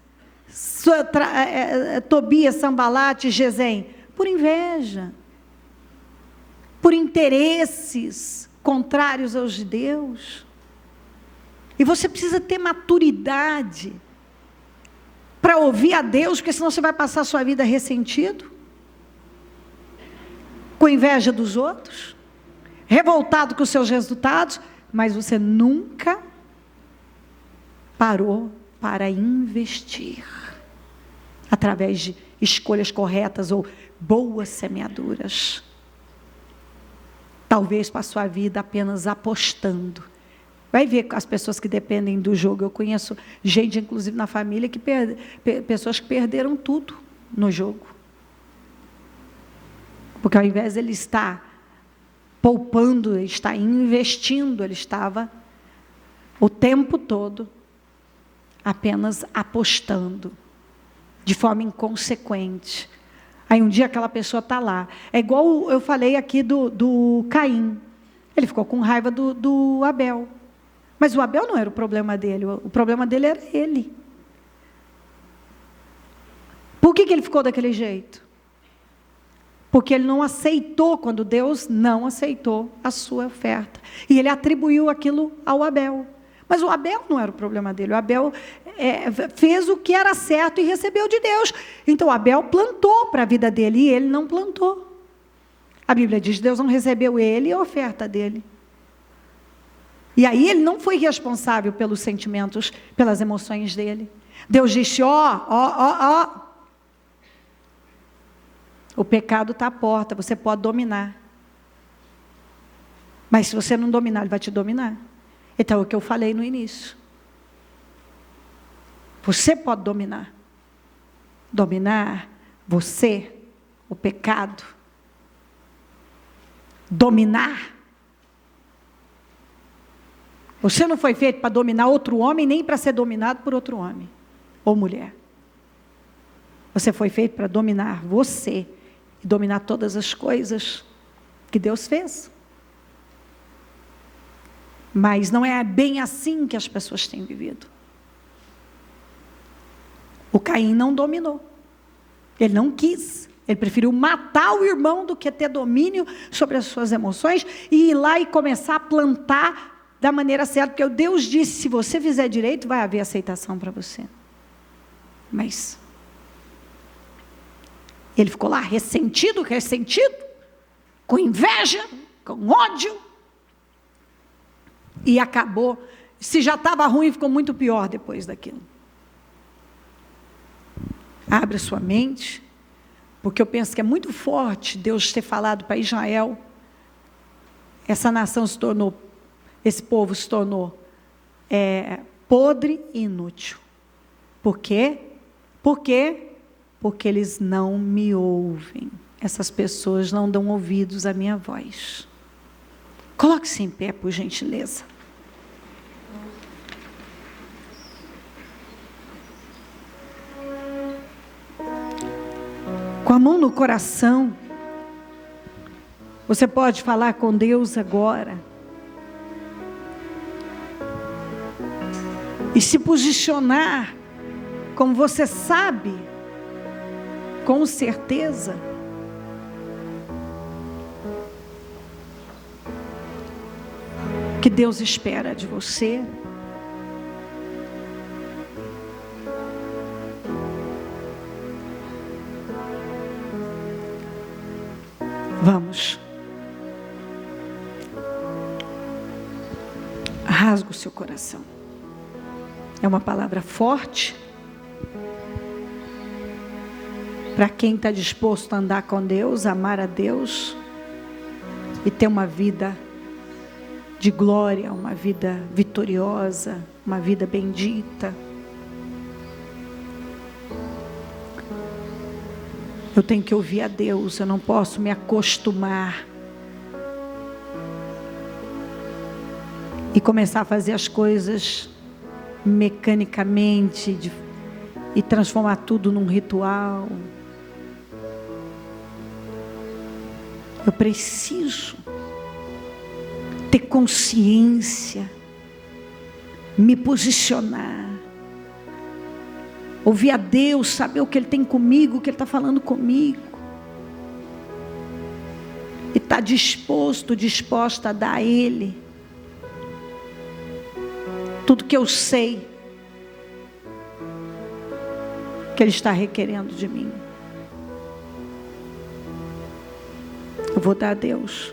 Speaker 1: Tobias, Sambalate, Gesem? Por inveja, por interesses contrários aos de Deus. E você precisa ter maturidade para ouvir a Deus, porque senão você vai passar a sua vida ressentido, com inveja dos outros, revoltado com os seus resultados, mas você nunca parou para investir através de escolhas corretas ou boas semeaduras. Talvez para a sua vida apenas apostando. Vai ver as pessoas que dependem do jogo. Eu conheço gente, inclusive na família, pessoas que perderam tudo no jogo. Porque ao invés de ele estar poupando, ele está investindo, ele estava o tempo todo apenas apostando, de forma inconsequente. Aí um dia aquela pessoa está lá. É igual eu falei aqui do Caim. Ele ficou com raiva do Abel. Mas o Abel não era o problema dele. O problema dele era ele. Por que ele ficou daquele jeito? Porque ele não aceitou, quando Deus não aceitou a sua oferta. E ele atribuiu aquilo ao Abel. Mas o Abel não era o problema dele. O Abel fez o que era certo e recebeu de Deus. Então, o Abel plantou para a vida dele e ele não plantou. A Bíblia diz que Deus não recebeu ele e a oferta dele. E aí ele não foi responsável pelos sentimentos, pelas emoções dele. Deus disse, ó. O pecado está à porta, você pode dominar. Mas se você não dominar, ele vai te dominar. Então, é o que eu falei no início. Você pode dominar. Dominar você, o pecado. Dominar. Você não foi feito para dominar outro homem, nem para ser dominado por outro homem ou mulher. Você foi feito para dominar você e dominar todas as coisas que Deus fez. Mas não é bem assim que as pessoas têm vivido. O Caim não dominou. Ele não quis. Ele preferiu matar o irmão do que ter domínio sobre as suas emoções e ir lá e começar a plantar da maneira certa. Porque Deus disse, se você fizer direito, vai haver aceitação para você. Mas ele ficou lá ressentido, com inveja, com ódio. E acabou, se já estava ruim, ficou muito pior depois daquilo. Abre a sua mente, porque eu penso que é muito forte Deus ter falado para Israel. Essa nação se tornou, esse povo se tornou podre e inútil. Por quê? Porque eles não me ouvem. Essas pessoas não dão ouvidos à minha voz. Coloque-se em pé, por gentileza. Com a mão no coração, você pode falar com Deus agora. E se posicionar, como você sabe, com certeza, que Deus espera de você. Vamos. Rasga o seu coração. É uma palavra forte para quem está disposto a andar com Deus, amar a Deus e ter uma vida de glória, uma vida vitoriosa, uma vida bendita. Eu tenho que ouvir a Deus, eu não posso me acostumar e começar a fazer as coisas mecanicamente e transformar tudo num ritual. Eu preciso ter consciência, me posicionar, ouvir a Deus, saber o que Ele tem comigo, o que Ele está falando comigo, e estar disposta a dar a Ele tudo que eu sei que Ele está requerendo de mim. Eu vou dar a Deus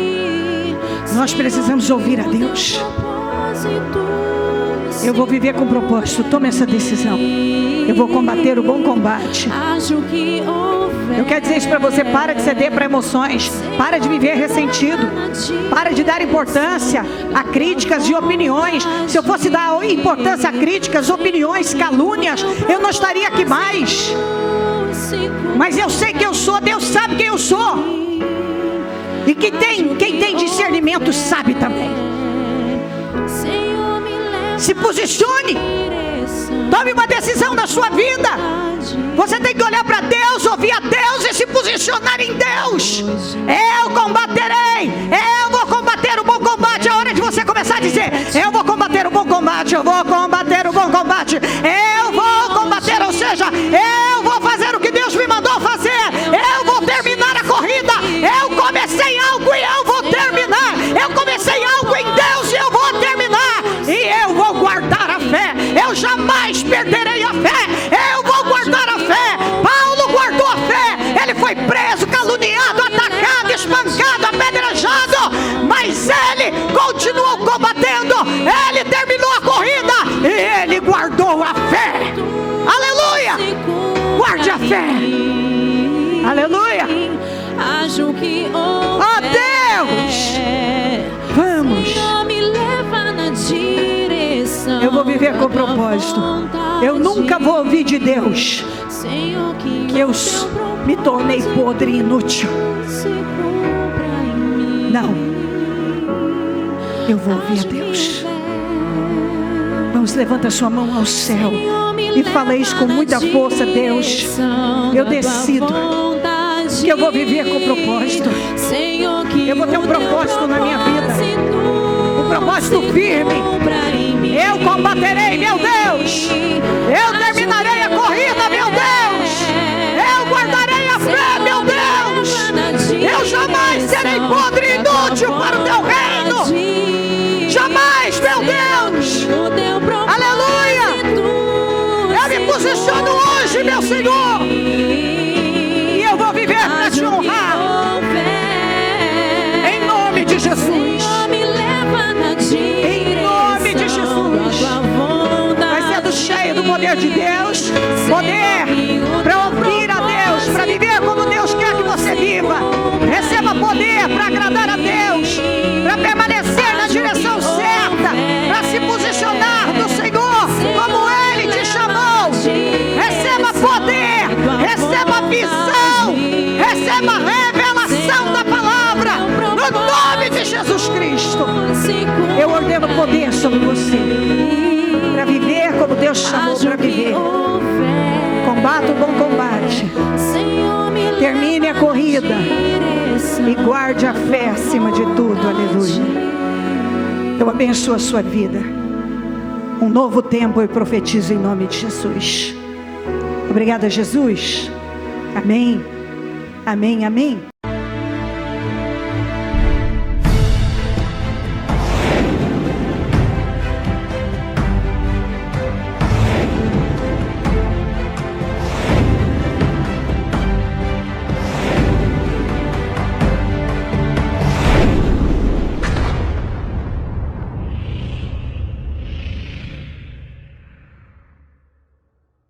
Speaker 1: Nós precisamos ouvir a Deus. Eu vou viver com propósito. Tome essa decisão. Eu vou combater o bom combate. Eu quero dizer isso para você. Para de ceder para emoções. Para de viver ressentido. Para de dar importância a críticas e opiniões. Se eu fosse dar importância a críticas, opiniões, calúnias, eu não estaria aqui mais. Mas eu sei quem eu sou. Deus sabe quem eu sou. E quem tem discernimento sabe também. Se posicione. Tome uma decisão na sua vida. Você tem que olhar para Deus, ouvir a Deus e se posicionar em Deus. Eu combaterei. Eu vou combater o bom combate. É hora de você começar a dizer: eu vou combater o bom combate. Eu vou combater o bom combate. Eu vou combater, ou seja, eu vou fazer o que Deus me mandou fazer. Eu vou terminar a corrida. Eu comecei algo e eu vou terminar. Eu comecei algo em Deus e eu vou terminar. E eu vou guardar a fé. Eu jamais perderei a fé. Eu vou guardar a fé. Paulo guardou a fé. Ele foi preso, caluniado, atacado, espancado, apedrejado, mas ele continuou combatendo. Ele terminou a corrida e ele guardou a fé. Aleluia! Guarde a fé. Aleluia! Ó Deus! Vamos! Eu vou viver com propósito. Eu nunca vou ouvir de Deus que eu me tornei podre e inútil. Não. Eu vou ouvir a Deus. Vamos, levanta sua mão ao céu e fala isso com muita força. Deus, eu decido que eu vou viver com propósito. Eu vou ter um propósito na minha vida. Um propósito firme. Eu combaterei, meu Deus. Eu terminarei a corrida, meu Deus. Eu guardarei a fé, meu Deus. Eu jamais serei podre e inútil para o teu reino. Jamais, meu Deus. Aleluia. Eu me posiciono hoje, meu Senhor. E eu vou viver para te honrar. Em nome de Jesus. Em nome de Jesus. Vai sendo cheio do poder de Deus. Poder para ouvir a Deus, para viver como Deus quer que você viva. Receba poder para agradar a Deus, para permanecer na direção certa, para se posicionar no Senhor como Ele te chamou. Receba poder, receba visão, receba revelação da palavra, no nome de Jesus Cristo. Eu ordeno poder sobre você, para viver como Deus chamou para viver. Combata o bom combate, termine a corrida e guarde a fé acima de tudo. Aleluia. Eu abençoo a sua vida. Um novo tempo eu profetizo em nome de Jesus. Obrigada, Jesus. Amém. Amém, amém.